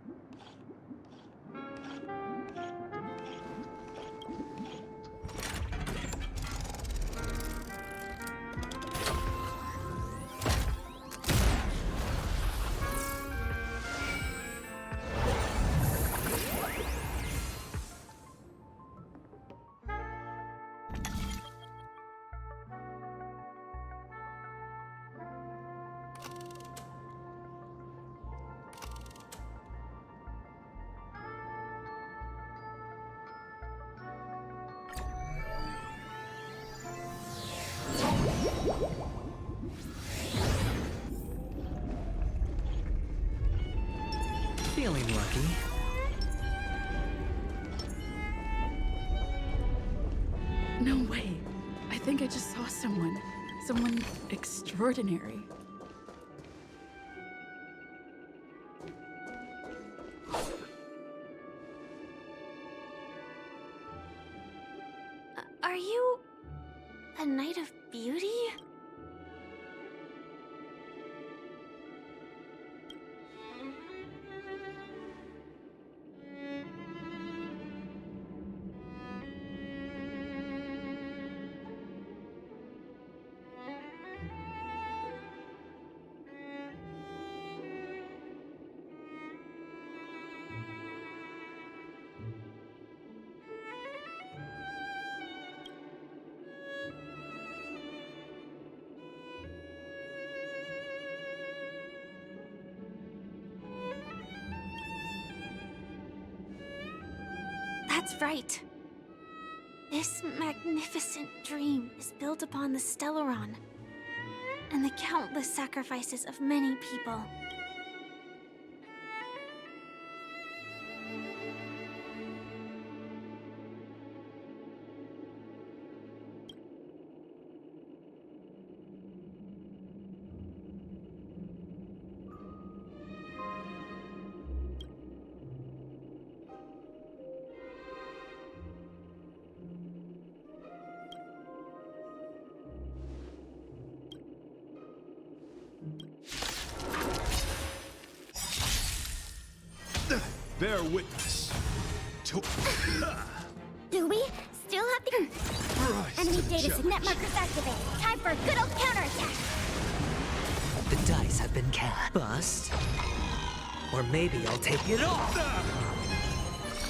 Feeling lucky. No way. I think I just saw someone. Someone extraordinary. Are you a Knight of Beauty? That's right. This magnificent dream is built upon the Stellaron and the countless sacrifices of many people. Bear witness to... Do we still have the... Enemy data signet markers activated. Time for a good old counterattack. The dice have been cast. Bust. Or maybe I'll take it all.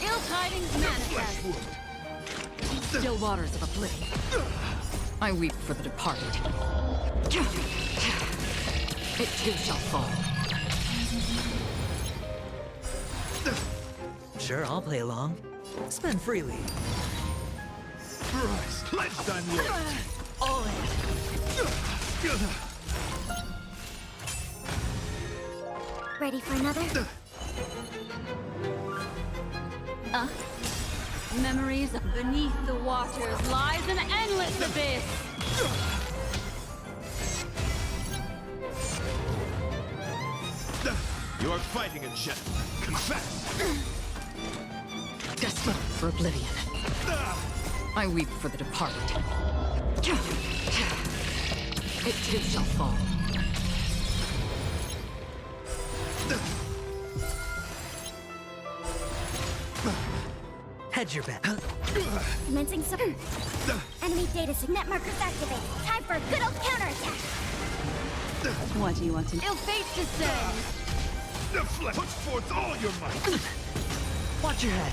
Ill tidings manifest. Still waters of oblivion. I weep for the departed. It too shall fall. Sure, I'll play along. Spend freely. Christ, pledged on you. All in. Ready for another? Memories beneath the waters lies an endless abyss. You are fighting a gentleman. Confess. Desperate for oblivion. I weep for the departed. It too shall fall. Hedge your bet. Commencing some... Enemy data signet markers activated. Time for a good old counterattack. What do you want to... Ill fate descends. Deflect. Put forth all your might. Watch your head.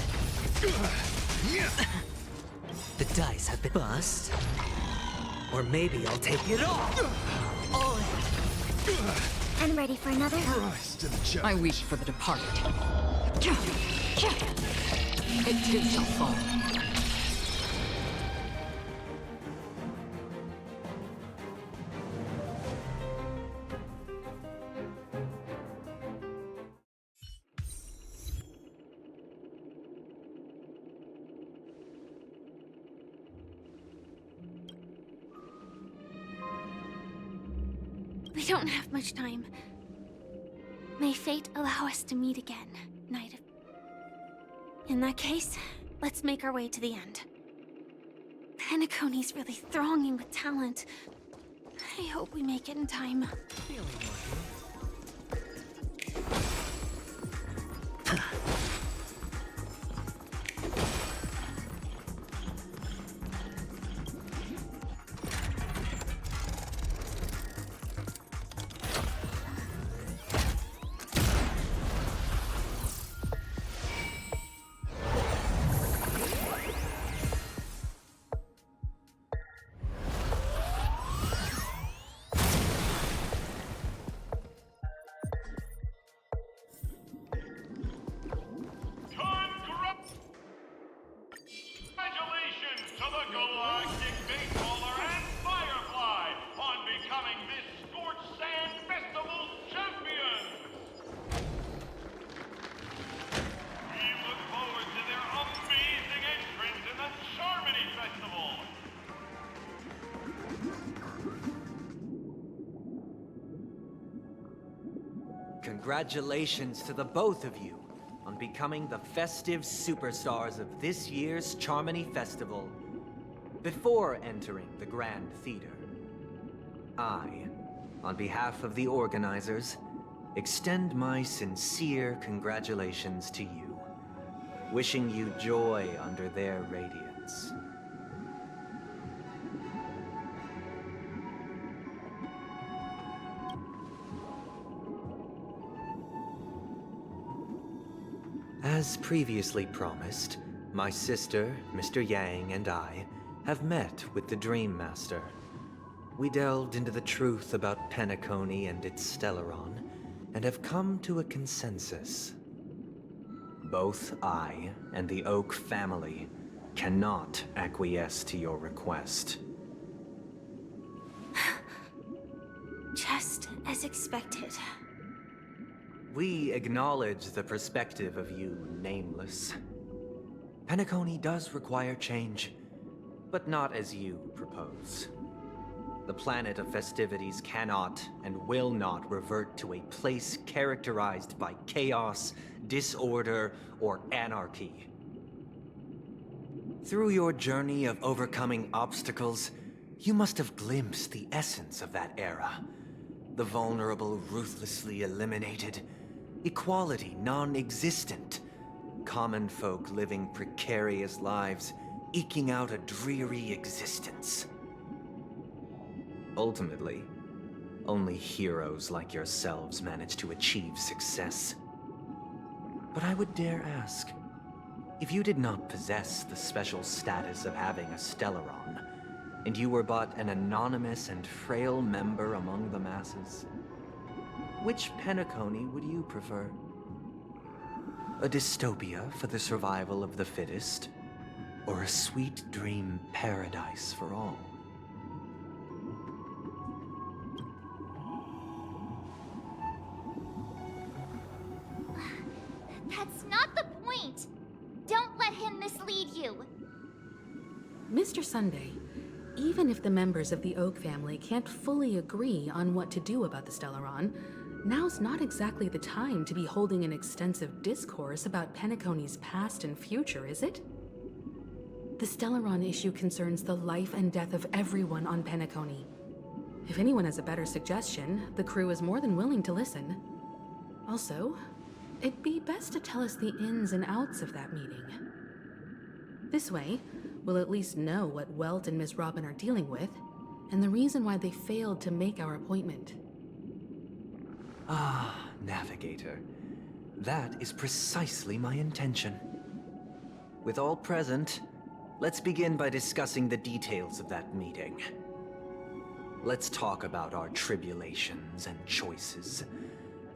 The dice have been bust. Or maybe I'll take it all. All in. And ready for another? I weep for the departed. It too shall fall. We don't have much time. May fate allow us to meet again, Knight of... In that case, let's make our way to the end. Penacony's really thronging with talent. I hope we make it in time. Congratulations to the Galactic Baseballer and Firefly on becoming this Scorched Sand Festival's champion! We look forward to their amazing entrance in the Charmony Festival! Congratulations to the both of you on becoming the festive superstars of this year's Charmony Festival. Before entering the Grand Theater, I, on behalf of the organizers, extend my sincere congratulations to you, wishing you joy under their radiance. As previously promised, my sister, Mr. Yang, and I have met with the Dream Master. We delved into the truth about Penacony and its Stellaron, and have come to a consensus. Both I and the Oak family cannot acquiesce to your request. Just as expected. We acknowledge the perspective of you, Nameless. Penacony does require change, but not as you propose. The planet of festivities cannot and will not revert to a place characterized by chaos, disorder, or anarchy. Through your journey of overcoming obstacles, you must have glimpsed the essence of that era. The vulnerable ruthlessly eliminated, equality non-existent, common folk living precarious lives, eking out a dreary existence. Ultimately, only heroes like yourselves manage to achieve success. But I would dare ask, if you did not possess the special status of having a Stellaron, and you were but an anonymous and frail member among the masses, which Penacony would you prefer? A dystopia for the survival of the fittest, or a sweet dream paradise for all? That's not the point! Don't let him mislead you! Mr. Sunday, even if the members of the Oak family can't fully agree on what to do about the Stellaron, now's not exactly the time to be holding an extensive discourse about Penacony's past and future, is it? The Stellaron issue concerns the life and death of everyone on Penacony. If anyone has a better suggestion, the crew is more than willing to listen. Also, it'd be best to tell us the ins and outs of that meeting. This way, we'll at least know what Welt and Miss Robin are dealing with, and the reason why they failed to make our appointment. Ah, Navigator. That is precisely my intention. With all present, let's begin by discussing the details of that meeting. Let's talk about our tribulations and choices,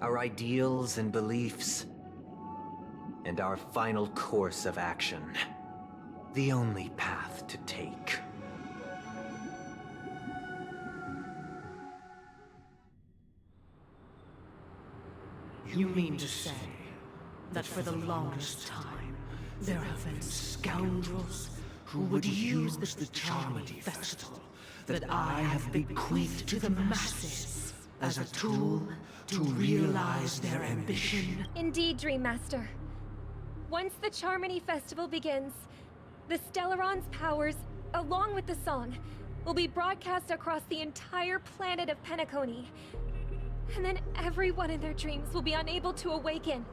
our ideals and beliefs, and our final course of action. The only path to take. You mean to say that for the longest time, there have been scoundrels who would use this Charmony Festival that I have bequeathed to the masses as a tool to realize their ambition? Indeed, Dream Master. Once the Charmony Festival begins, the Stellaron's powers, along with the song, will be broadcast across the entire planet of Penacony. And then everyone in their dreams will be unable to awaken.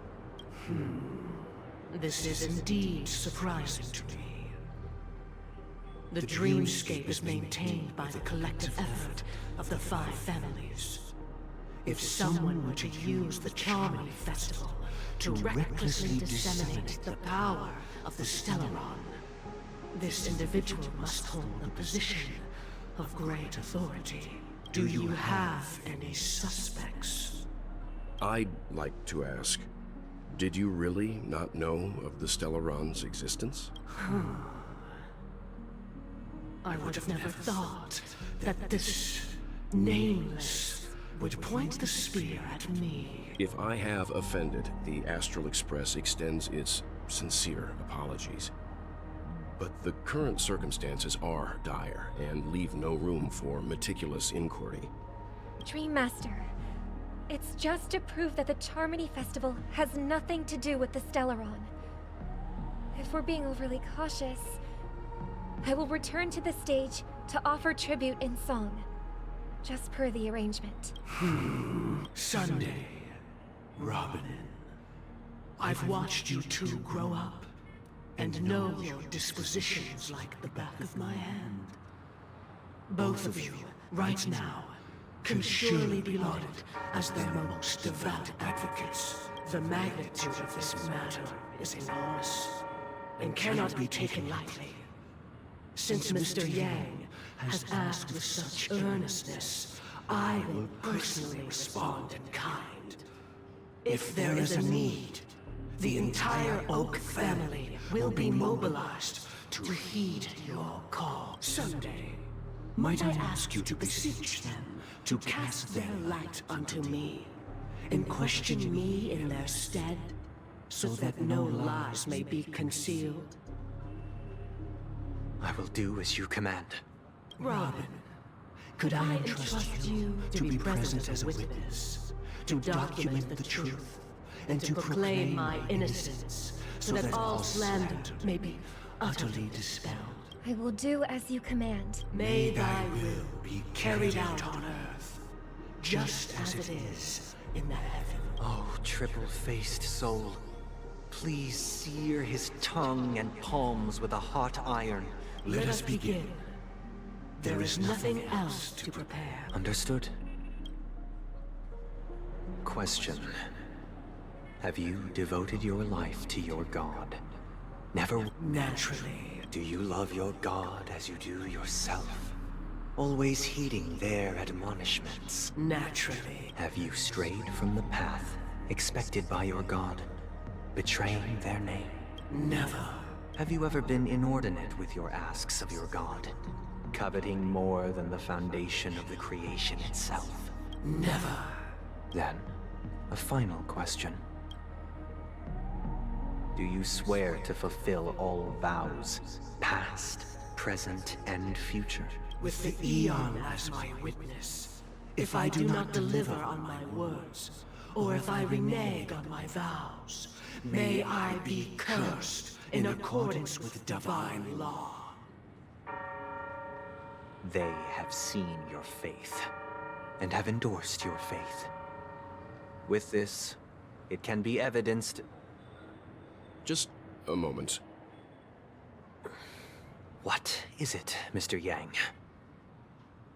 This is indeed surprising to me. The dreamscape is maintained by the collective effort of the 5 families. If someone were to use the Charmony Festival to recklessly disseminate the power of the Stellaron, this individual must hold a position of great authority. Do you have any suspects? I'd like to ask, did you really not know of the Stellaron's existence? I would have never thought that this Nameless would point the spear at me. If I have offended, the Astral Express extends its sincere apologies. But the current circumstances are dire and leave no room for meticulous inquiry. Dream Master, it's just to prove that the Charmony Festival has nothing to do with the Stellaron. If we're being overly cautious, I will return to the stage to offer tribute in song, just per the arrangement. Sunday, Robin, I've watched you two grow up and know your dispositions like the back of my hand. Both of you, right now, can surely be lauded as the most devout advocates. The magnitude of this matter is enormous and cannot be taken lightly. Since Mr. Yang has asked with such earnestness, I will personally respond in kind. If there is a need, The entire Oak family will be mobilized to heed your call. Sunday, might I ask you to beseech them to cast their light unto me, and question me in their stead, so that no lies may be concealed? I will do as you command. Robin, could I entrust you to be present as a witness, to document the truth, and to proclaim my innocence, so that all slander may be utterly dispelled? I will do as you command. May thy will be carried out on earth, just as it is in the heavens. Oh, triple-faced soul, please sear his tongue and palms with a hot iron. Let us begin. There is nothing else to prepare. Understood. Question. Have you devoted your life to your god? Never... Naturally. Do you love your god as you do yourself? Always heeding their admonishments? Naturally. Have you strayed from the path expected by your god, betraying their name? Never. Have you ever been inordinate with your asks of your god, coveting more than the foundation of the creation itself? Never. Then, a final question. Do you swear to fulfill all vows, past, present, and future? With the Eon as my witness, if I do not deliver on my words, or if I renege on my vows, may I be cursed in accordance with divine law. They have seen your faith, and have endorsed your faith. With this, it can be evidenced... Just a moment. What is it, Mr. Yang?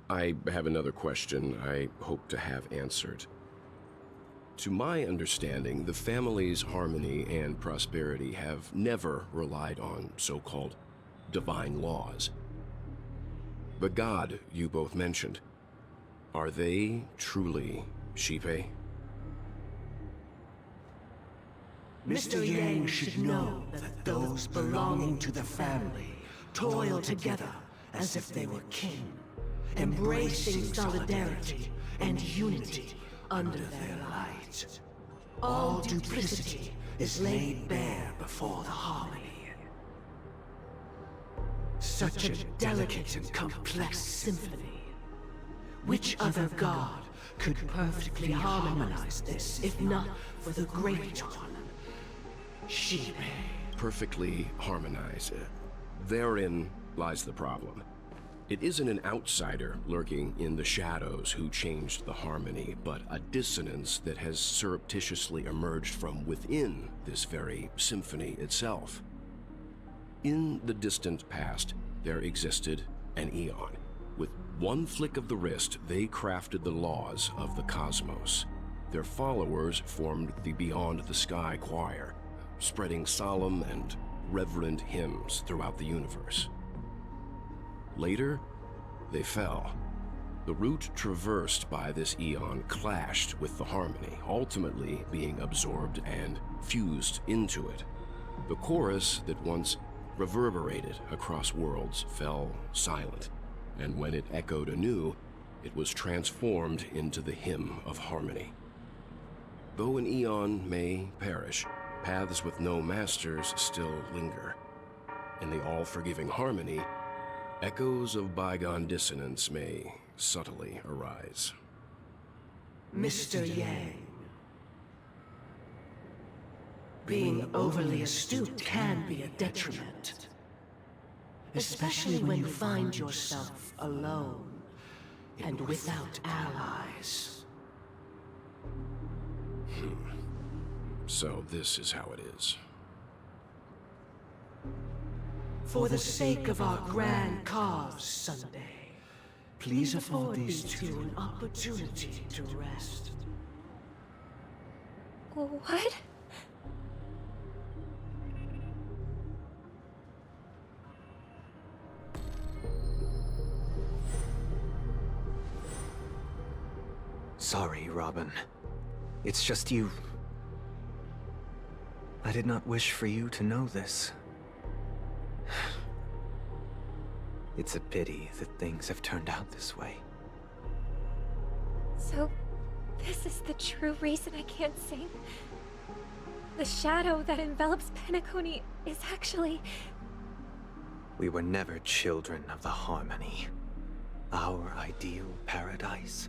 I have another question I hope to have answered. To my understanding, the family's harmony and prosperity have never relied on so-called divine laws. The god you both mentioned, are they truly Shipe? Mr. Yang should know that those belonging to the family toil together as if they were kin, embracing solidarity and unity under their light. All duplicity is laid bare before the harmony. Such a delicate and complex symphony. Which other god could perfectly harmonize this, if not for the Great One? Shipe. Perfectly harmonized. Therein lies the problem. It isn't an outsider lurking in the shadows who changed the harmony, but a dissonance that has surreptitiously emerged from within this very symphony itself. In the distant past, there existed an Eon. With one flick of the wrist, they crafted the laws of the cosmos. Their followers formed the Beyond the Sky Choir, spreading solemn and reverent hymns throughout the universe. Later, they fell. The route traversed by this Eon clashed with the harmony, ultimately being absorbed and fused into it. The chorus that once reverberated across worlds fell silent, and when it echoed anew, it was transformed into the hymn of harmony. Though an Eon may perish, paths with no masters still linger. In the all-forgiving harmony, echoes of bygone dissonance may subtly arise. Mr. Yang. Being overly astute can be a detriment. Especially when you find yourself alone and without allies. So this is how it is. For the sake of our grand cause, Sunday, please afford these two an opportunity to rest. What? Sorry, Robin. It's just you... I did not wish for you to know this. It's a pity that things have turned out this way. So, this is the true reason I can't sing? The shadow that envelops Penacony is actually... We were never children of the harmony. Our ideal paradise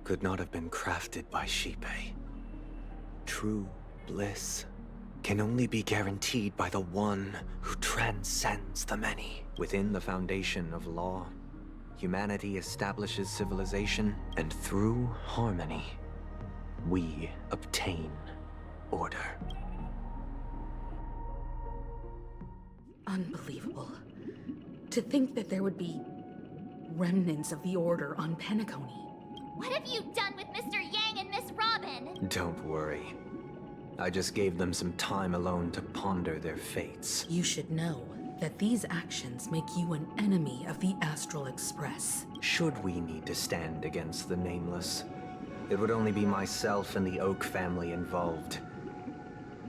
could not have been crafted by Shipe. True bliss can only be guaranteed by the one who transcends the many. Within the foundation of law, humanity establishes civilization, and through harmony, we obtain order. Unbelievable. To think that there would be remnants of the Order on Penacony. What have you done with Mr. Yang and Miss Robin? Don't worry. I just gave them some time alone to ponder their fates. You should know that these actions make you an enemy of the Astral Express. Should we need to stand against the Nameless, it would only be myself and the Oak family involved.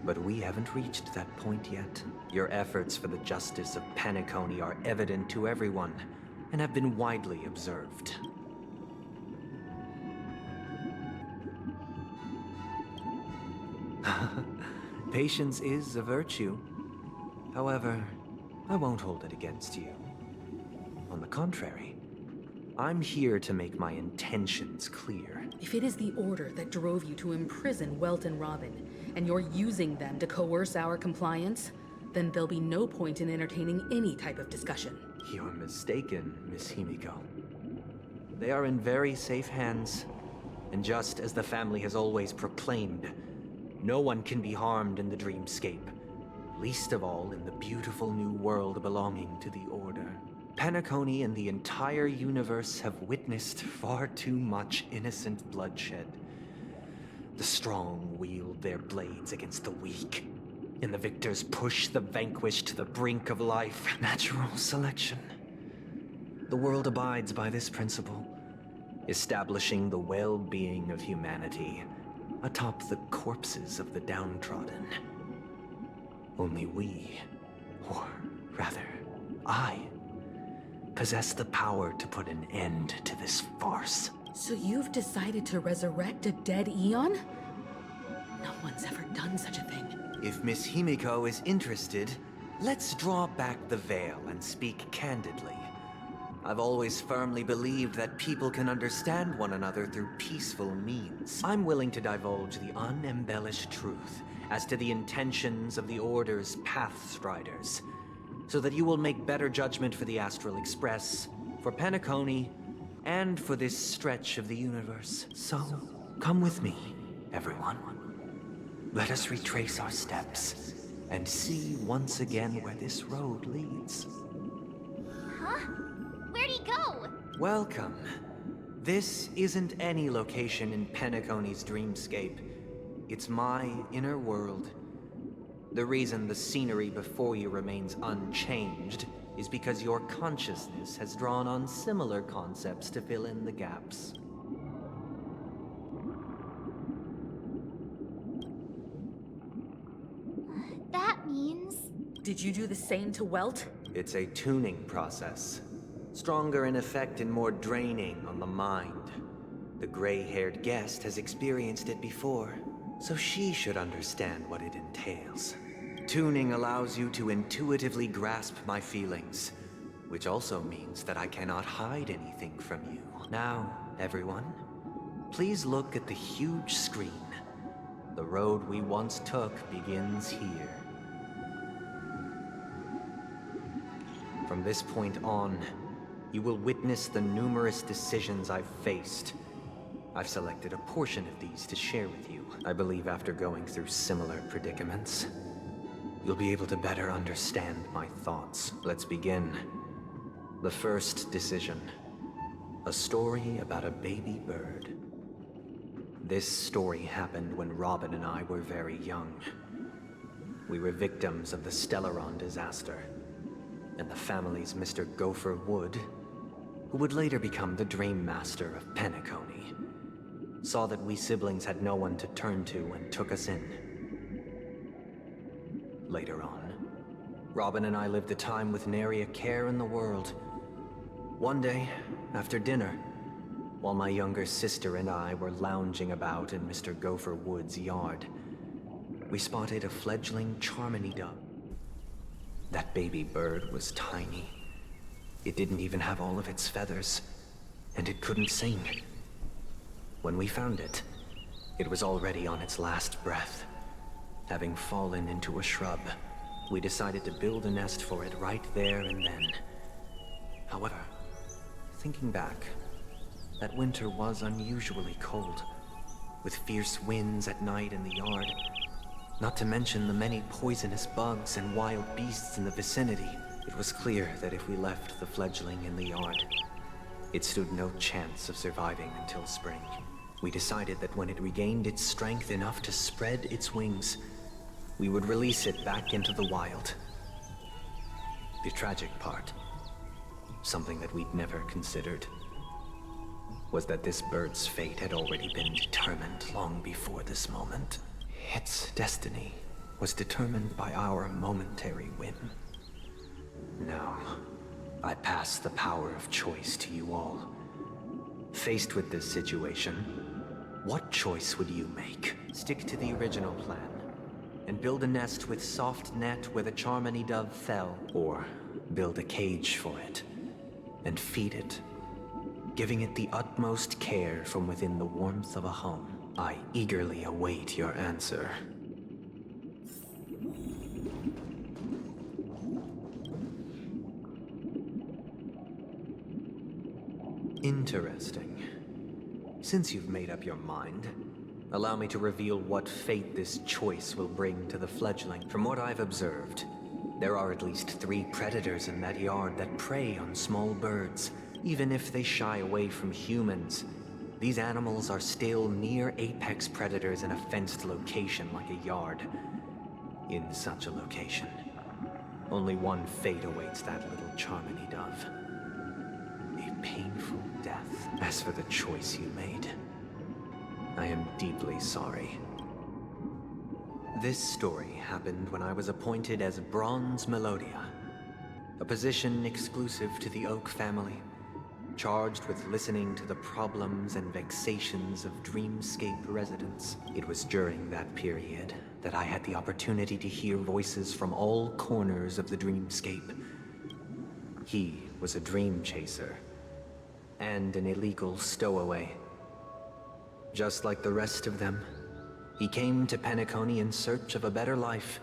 But we haven't reached that point yet. Your efforts for the justice of Penacony are evident to everyone, and have been widely observed. Patience is a virtue. However, I won't hold it against you. On the contrary, I'm here to make my intentions clear. If it is the Order that drove you to imprison Welt and Robin, and you're using them to coerce our compliance, then there'll be no point in entertaining any type of discussion. You're mistaken, Miss Himiko. They are in very safe hands, and just as the family has always proclaimed, no one can be harmed in the dreamscape, least of all in the beautiful new world belonging to the Order. Penacony and the entire universe have witnessed far too much innocent bloodshed. The strong wield their blades against the weak, and the victors push the vanquished to the brink of life. Natural selection. The world abides by this principle, establishing the well-being of humanity atop the corpses of the downtrodden. Only we, or rather, I, possess the power to put an end to this farce. So you've decided to resurrect a dead Eon? No one's ever done such a thing. If Miss Himiko is interested, let's draw back the veil and speak candidly. I've always firmly believed that people can understand one another through peaceful means. I'm willing to divulge the unembellished truth as to the intentions of the Order's Pathstriders, so that you will make better judgment for the Astral Express, for Penacony, and for this stretch of the universe. So, come with me, everyone. Let us retrace our steps, and see once again where this road leads. Huh? Where'd he go? Welcome. This isn't any location in Penacony's dreamscape. It's my inner world. The reason the scenery before you remains unchanged is because your consciousness has drawn on similar concepts to fill in the gaps. That means... Did you do the same to Welt? It's a tuning process. Stronger in effect and more draining on the mind. The gray-haired guest has experienced it before, so she should understand what it entails. Tuning allows you to intuitively grasp my feelings, which also means that I cannot hide anything from you. Now, everyone, please look at the huge screen. The road we once took begins here. From this point on, you will witness the numerous decisions I've faced. I've selected a portion of these to share with you. I believe after going through similar predicaments, you'll be able to better understand my thoughts. Let's begin. The first decision. A story about a baby bird. This story happened when Robin and I were very young. We were victims of the Stellaron disaster, and the family's Mr. Gopher Wood, who would later become the Dream Master of Penacony, saw that we siblings had no one to turn to and took us in. later on. Robin and I lived a time with nary a care in the world. One day, after dinner, while my younger sister and I were lounging about in Mr. Gopher Wood's yard, we spotted a fledgling Charmony dove. That baby bird was tiny. It didn't even have all of its feathers, and it couldn't sing. When we found it, it was already on its last breath. Having fallen into a shrub, we decided to build a nest for it right there and then. However, thinking back, that winter was unusually cold, with fierce winds at night in the yard, not to mention the many poisonous bugs and wild beasts in the vicinity. It was clear that if we left the fledgling in the yard, it stood no chance of surviving until spring. We decided that when it regained its strength enough to spread its wings, we would release it back into the wild. The tragic part, something that we'd never considered, was that this bird's fate had already been determined long before this moment. Its destiny was determined by our momentary whim. Now, I pass the power of choice to you all. Faced with this situation, what choice would you make? Stick to the original plan and build a nest with soft net where the Charmony dove fell, or build a cage for it and feed it, giving it the utmost care from within the warmth of a home. I eagerly await your answer. Interesting. Since you've made up your mind, allow me to reveal what fate this choice will bring to the fledgling. From what I've observed, there are at least 3 predators in that yard that prey on small birds. Even if they shy away from humans, these animals are still near apex predators in a fenced location like a yard. In such a location, only one fate awaits that little Charmony dove. A painful death. As for the choice you made, I am deeply sorry. This story happened when I was appointed as Bronze Melodia, a position exclusive to the Oak family, charged with listening to the problems and vexations of Dreamscape residents. It was during that period that I had the opportunity to hear voices from all corners of the Dreamscape. He was a dream chaser and an illegal stowaway. Just like the rest of them, he came to Penacony in search of a better life,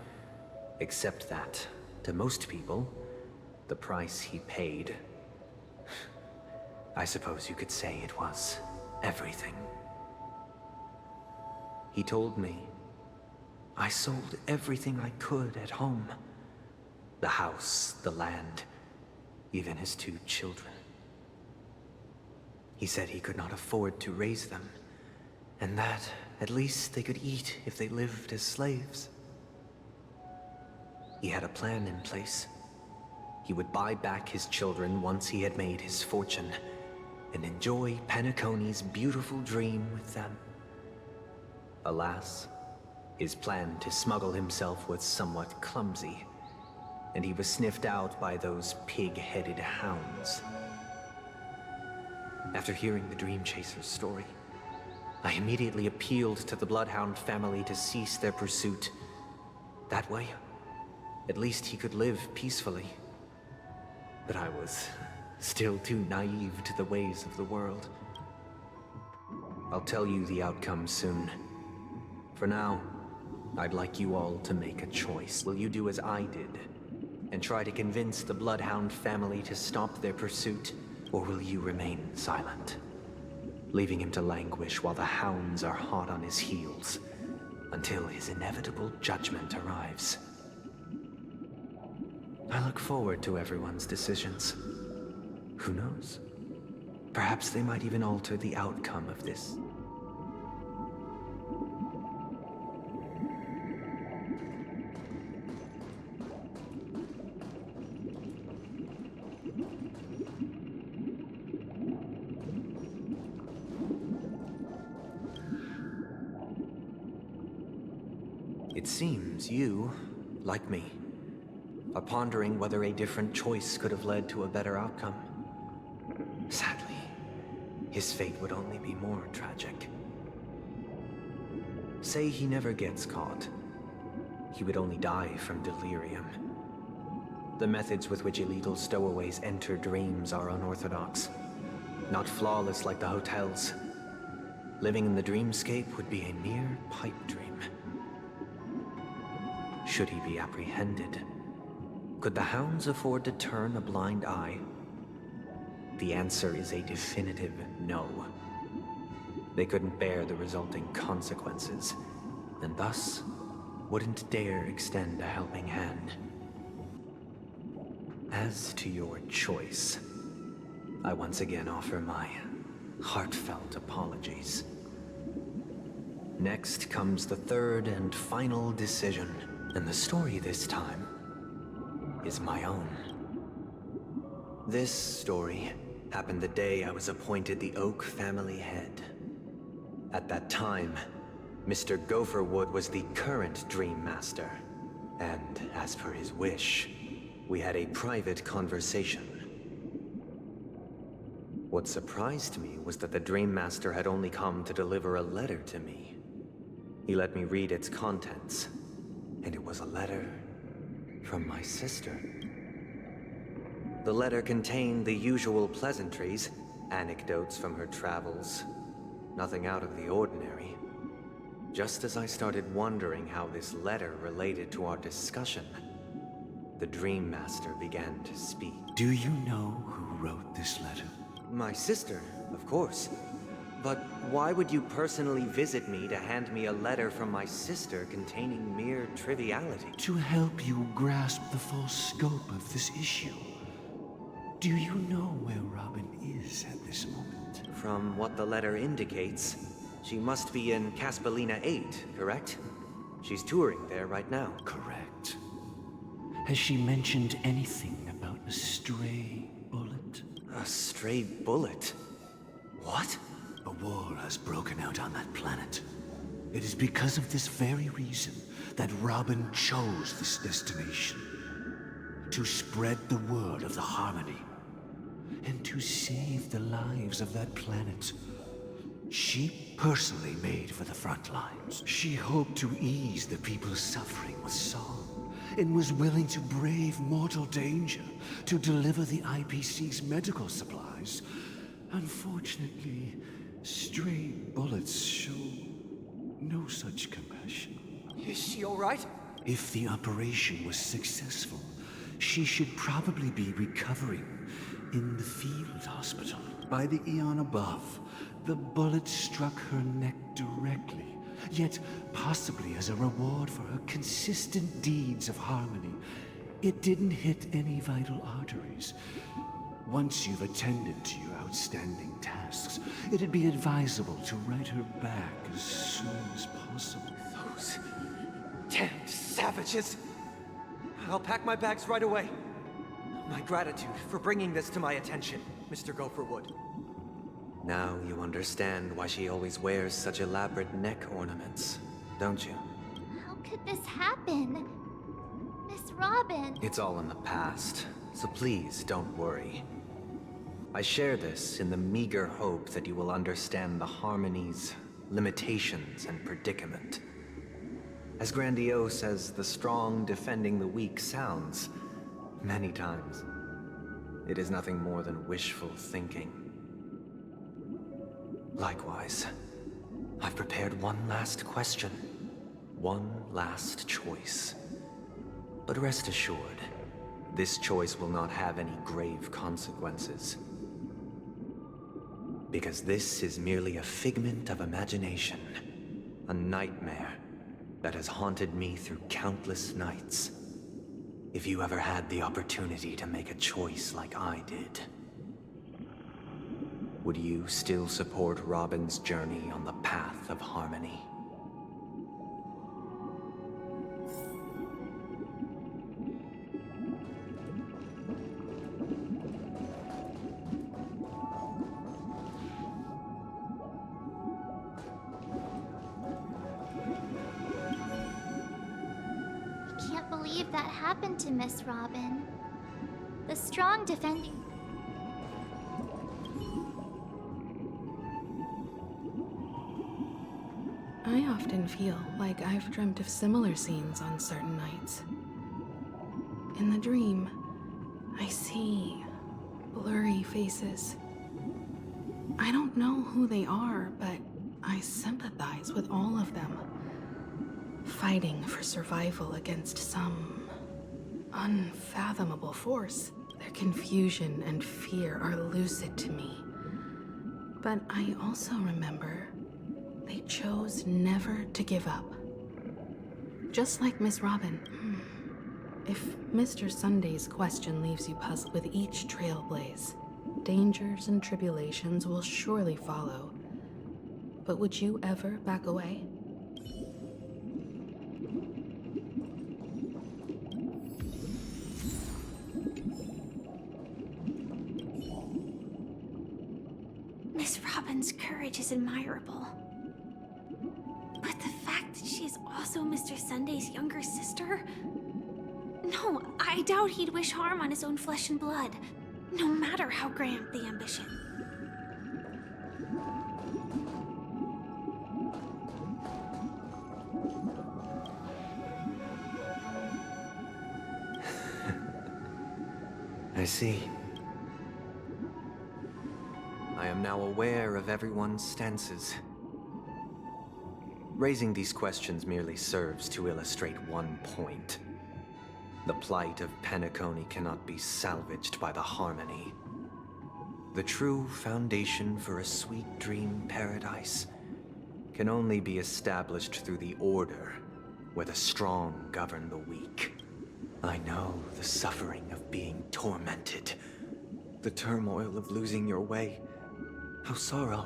except that, to most people, the price he paid, I suppose you could say it was everything. He told me I sold everything I could at home. The house, the land, even his 2 children. He said he could not afford to raise them, and that at least they could eat if they lived as slaves. He had a plan in place. He would buy back his children once he had made his fortune, and enjoy Penacony's beautiful dream with them. Alas, his plan to smuggle himself was somewhat clumsy, and he was sniffed out by those pig-headed hounds. After hearing the Dream Chaser's story, I immediately appealed to the Bloodhound family to cease their pursuit. That way, at least he could live peacefully. But I was still too naive to the ways of the world. I'll tell you the outcome soon. For now, I'd like you all to make a choice. Will you do as I did, and try to convince the Bloodhound family to stop their pursuit, or will you remain silent, leaving him to languish while the hounds are hot on his heels, until his inevitable judgment arrives? I look forward to everyone's decisions. Who knows? Perhaps they might even alter the outcome of this. It seems you like me, are pondering whether a different choice could have led to a better outcome. Sadly, his fate would only be more tragic. Say he never gets caught. He would only die from delirium. The methods with which illegal stowaways enter dreams are unorthodox, not flawless like the hotels. Living in the dreamscape would be a mere pipe dream. Should he be apprehended? Could the hounds afford to turn a blind eye? The answer is a definitive no. They couldn't bear the resulting consequences, and thus wouldn't dare extend a helping hand. As to your choice, I once again offer my heartfelt apologies. Next comes the third and final decision, and the story this time is my own. This story happened the day I was appointed the Oak family head. At that time, Mr. Gopherwood was the current Dream Master, and as per his wish, we had a private conversation. What surprised me was that the Dream Master had only come to deliver a letter to me. He let me read its contents, and it was a letter from my sister. The letter contained the usual pleasantries, anecdotes from her travels, nothing out of the ordinary. Just as I started wondering how this letter related to our discussion, the Dream Master began to speak. Do you know who wrote this letter? My sister, of course. But why would you personally visit me to hand me a letter from my sister containing mere triviality? To help you grasp the full scope of this issue. Do you know where Robin is at this moment? From what the letter indicates, she must be in Caspelina 8, correct? She's touring there right now. Correct. Has she mentioned anything about a stray bullet? A stray bullet? What? A war has broken out on that planet. It is because of this very reason that Robin chose this destination. To spread the word of the Harmony. And to save the lives of that planet. She personally made for the front lines. She hoped to ease the people's suffering with song, and was willing to brave mortal danger to deliver the IPC's medical supplies. Unfortunately, stray bullets show no such compassion. Is she all right? If the operation was successful, she should probably be recovering in the field hospital. By the eon above, the bullet struck her neck directly, yet possibly as a reward for her consistent deeds of harmony. It didn't hit any vital arteries. Once you've attended to your outstanding tasks, it'd be advisable to write her back as soon as possible. Those damned savages! I'll pack my bags right away. My gratitude for bringing this to my attention, Mr. Gopherwood. Now you understand why she always wears such elaborate neck ornaments, don't you? How could this happen? Miss Robin. It's all in the past, so please don't worry. I share this in the meager hope that you will understand the Harmony's limitations and predicament. As grandiose as the strong defending the weak sounds, many times, it is nothing more than wishful thinking. Likewise, I've prepared one last question, one last choice. But rest assured, this choice will not have any grave consequences. Because this is merely a figment of imagination, a nightmare that has haunted me through countless nights. If you ever had the opportunity to make a choice like I did, would you still support Robin's journey on the path of harmony? I can't believe happened to Miss Robin? The strong defending... I often feel like I've dreamt of similar scenes on certain nights. In the dream, I see blurry faces. I don't know who they are, but I sympathize with all of them. Fighting for survival against some unfathomable force. Their confusion and fear are lucid to me. But I also remember they chose never to give up. Just like Miss Robin. If Mr. Sunday's question leaves you puzzled with each trailblaze, dangers and tribulations will surely follow. But would you ever back away? Miss Robin's courage is admirable. But the fact that she is also Mr. Sunday's younger sister? No, I doubt he'd wish harm on his own flesh and blood, no matter how grand the ambition. I see. I am now aware of everyone's stances. Raising these questions merely serves to illustrate one point. The plight of Penacony cannot be salvaged by the harmony. The true foundation for a sweet dream paradise can only be established through the order where the strong govern the weak. I know the suffering of being tormented, the turmoil of losing your way, how sorrow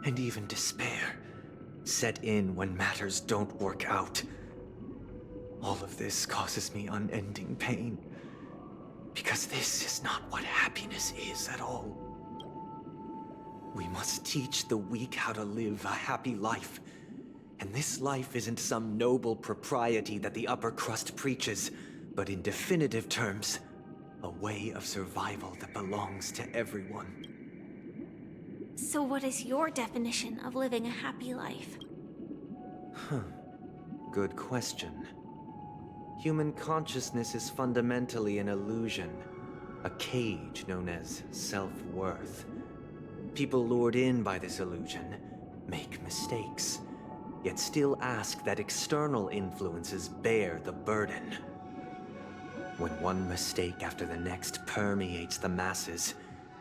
and even despair set in when matters don't work out. All of this causes me unending pain, because this is not what happiness is at all. We must teach the weak how to live a happy life, and this life isn't some noble propriety that the upper crust preaches, but in definitive terms, a way of survival that belongs to everyone. So what is your definition of living a happy life? Good question. Human consciousness is fundamentally an illusion, a cage known as self-worth. People lured in by this illusion make mistakes, yet still ask that external influences bear the burden. When one mistake after the next permeates the masses,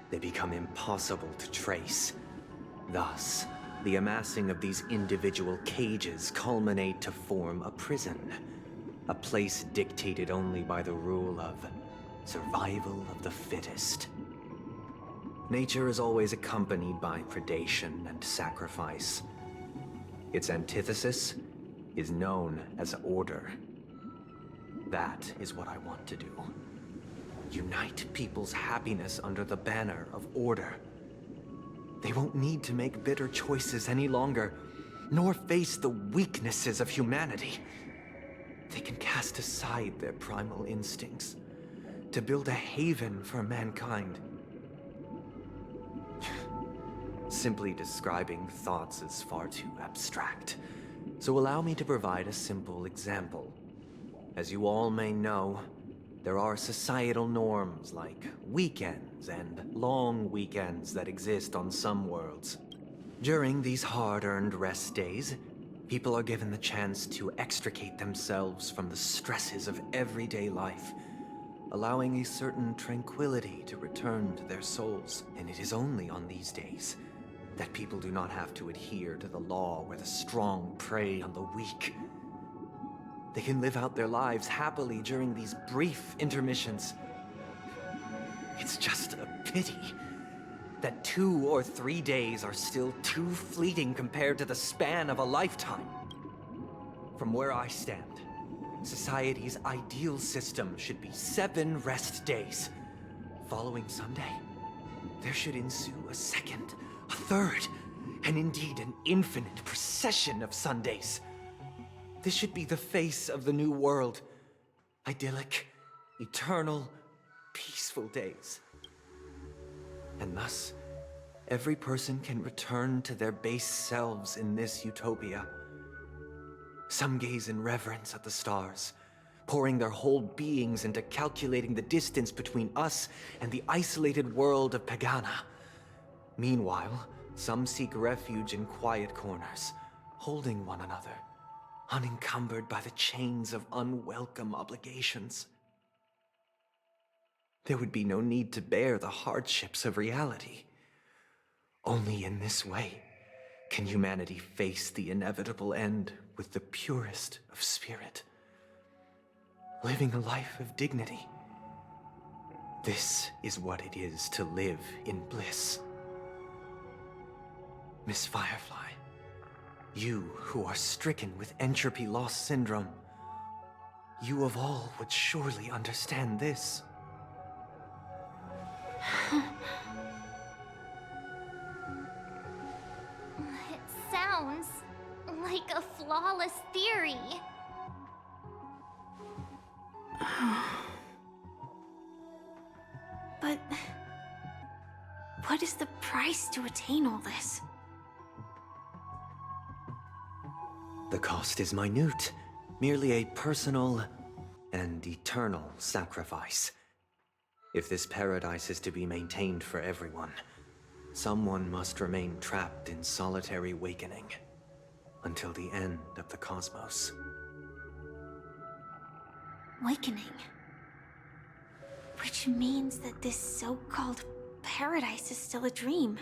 they become impossible to trace. Thus, the amassing of these individual cages culminate to form a prison. A place dictated only by the rule of survival of the fittest. Nature is always accompanied by predation and sacrifice. Its antithesis is known as order. That is what I want to do. Unite people's happiness under the banner of order. They won't need to make bitter choices any longer, nor face the weaknesses of humanity. They can cast aside their primal instincts to build a haven for mankind. Simply describing thoughts is far too abstract, so allow me to provide a simple example. As you all may know, there are societal norms like weekends and long weekends that exist on some worlds. During these hard-earned rest days, people are given the chance to extricate themselves from the stresses of everyday life, allowing a certain tranquility to return to their souls. And it is only on these days that people do not have to adhere to the law where the strong prey on the weak. They can live out their lives happily during these brief intermissions. It's just a pity that 2 or 3 days are still too fleeting compared to the span of a lifetime. From where I stand, society's ideal system should be 7 rest days. Following Sunday, there should ensue a second, a third, and indeed an infinite procession of Sundays. This should be the face of the new world, idyllic, eternal, peaceful days. And thus, every person can return to their base selves in this utopia. Some gaze in reverence at the stars, pouring their whole beings into calculating the distance between us and the isolated world of Pagana. Meanwhile, some seek refuge in quiet corners, holding one another, unencumbered by the chains of unwelcome obligations. There would be no need to bear the hardships of reality. Only in this way can humanity face the inevitable end with the purest of spirit, living a life of dignity. This is what it is to live in bliss. Miss Firefly, you who are stricken with entropy loss syndrome, you of all would surely understand this. It sounds like a flawless theory. But what is the price to attain all this? The cost is minute, merely a personal and eternal sacrifice. If this paradise is to be maintained for everyone, someone must remain trapped in solitary awakening until the end of the cosmos. Awakening. Which means that this so-called paradise is still a dream.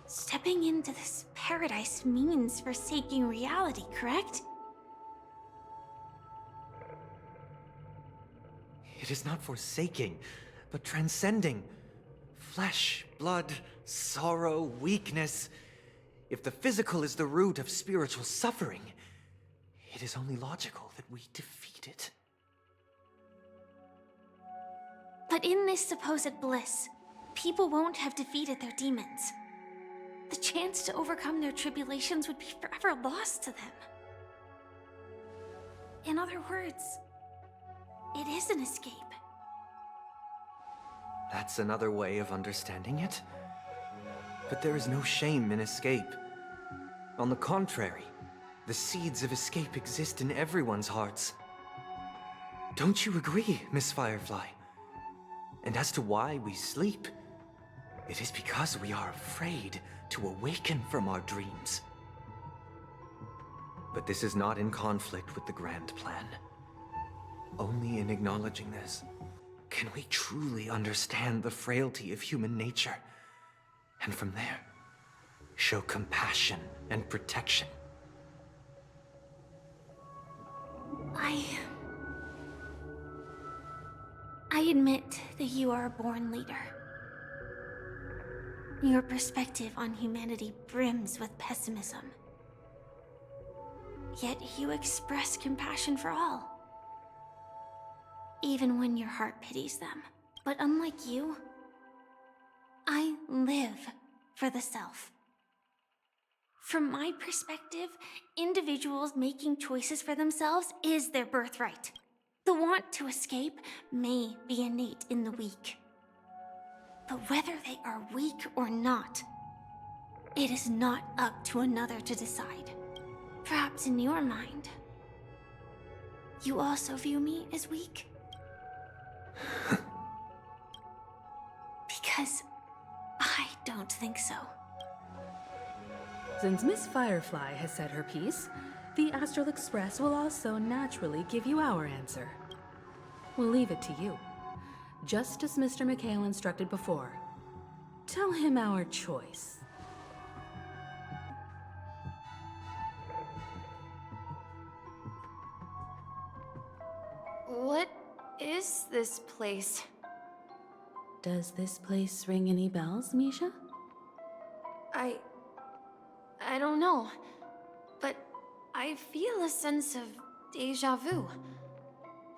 Stepping into this paradise means forsaking reality, correct? It is not forsaking, but transcending. Flesh, blood, sorrow, weakness. If the physical is the root of spiritual suffering, it is only logical that we defeat it. But in this supposed bliss, people won't have defeated their demons. The chance to overcome their tribulations would be forever lost to them. In other words, it is an escape. That's another way of understanding it. But there is no shame in escape. On the contrary, the seeds of escape exist in everyone's hearts. Don't you agree, Miss Firefly? And as to why we sleep, it is because we are afraid to awaken from our dreams. But this is not in conflict with the grand plan. Only in acknowledging this can we truly understand the frailty of human nature, and from there, show compassion and protection. I admit that you are a born leader. Your perspective on humanity brims with pessimism. Yet you express compassion for all, even when your heart pities them. But unlike you, I live for the self. From my perspective, individuals making choices for themselves is their birthright. The want to escape may be innate in the weak. But whether they are weak or not, it is not up to another to decide. Perhaps in your mind, you also view me as weak? Because I don't think so. Since Miss Firefly has said her piece, the Astral Express will also naturally give you our answer. We'll leave it to you. Just as Mr. McHale instructed before. Tell him our choice. What is this place? Does this place ring any bells, Misha? I don't know, but I feel a sense of deja vu.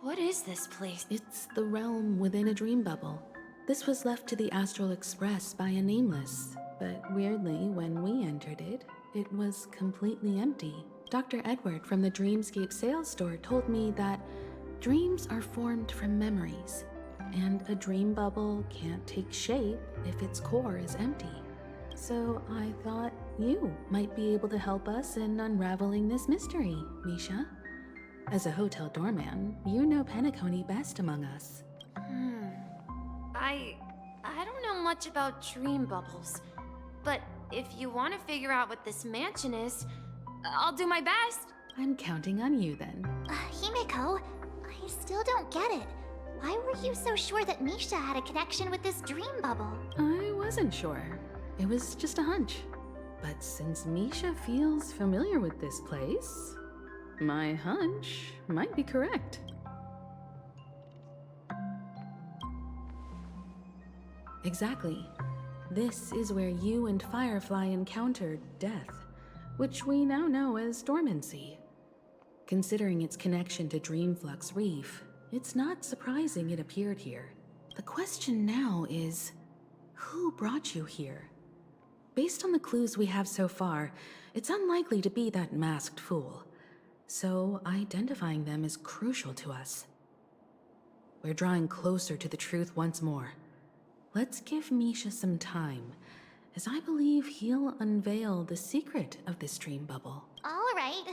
What is this place? It's the realm within a dream bubble. This was left to the Astral Express by a nameless, but weirdly, when we entered it, it was completely empty. Dr. Edward from the Dreamscape sales store told me that Dreams are formed from memories, and a dream bubble can't take shape if its core is empty. So I thought you might be able to help us in unraveling this mystery, Misha. As a hotel doorman, you know Penacony best among us. I don't know much about dream bubbles, but if you want to figure out what this mansion is, I'll do my best. I'm counting on you then. Himeko, I still don't get it. Why were you so sure that Misha had a connection with this dream bubble? I wasn't sure. It was just a hunch. But since Misha feels familiar with this place, my hunch might be correct. Exactly. This is where you and Firefly encountered death, which we now know as dormancy. Considering its connection to Dreamflux Reef, it's not surprising it appeared here. The question now is, who brought you here? Based on the clues we have so far, it's unlikely to be that masked fool. So identifying them is crucial to us. We're drawing closer to the truth once more. Let's give Misha some time, as I believe he'll unveil the secret of this dream bubble. All right,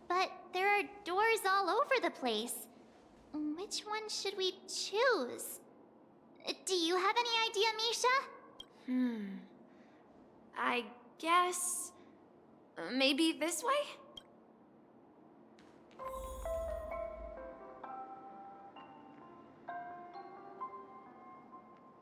but there are doors all over the place. Which one should we choose? Do you have any idea, Misha? I guess... maybe this way?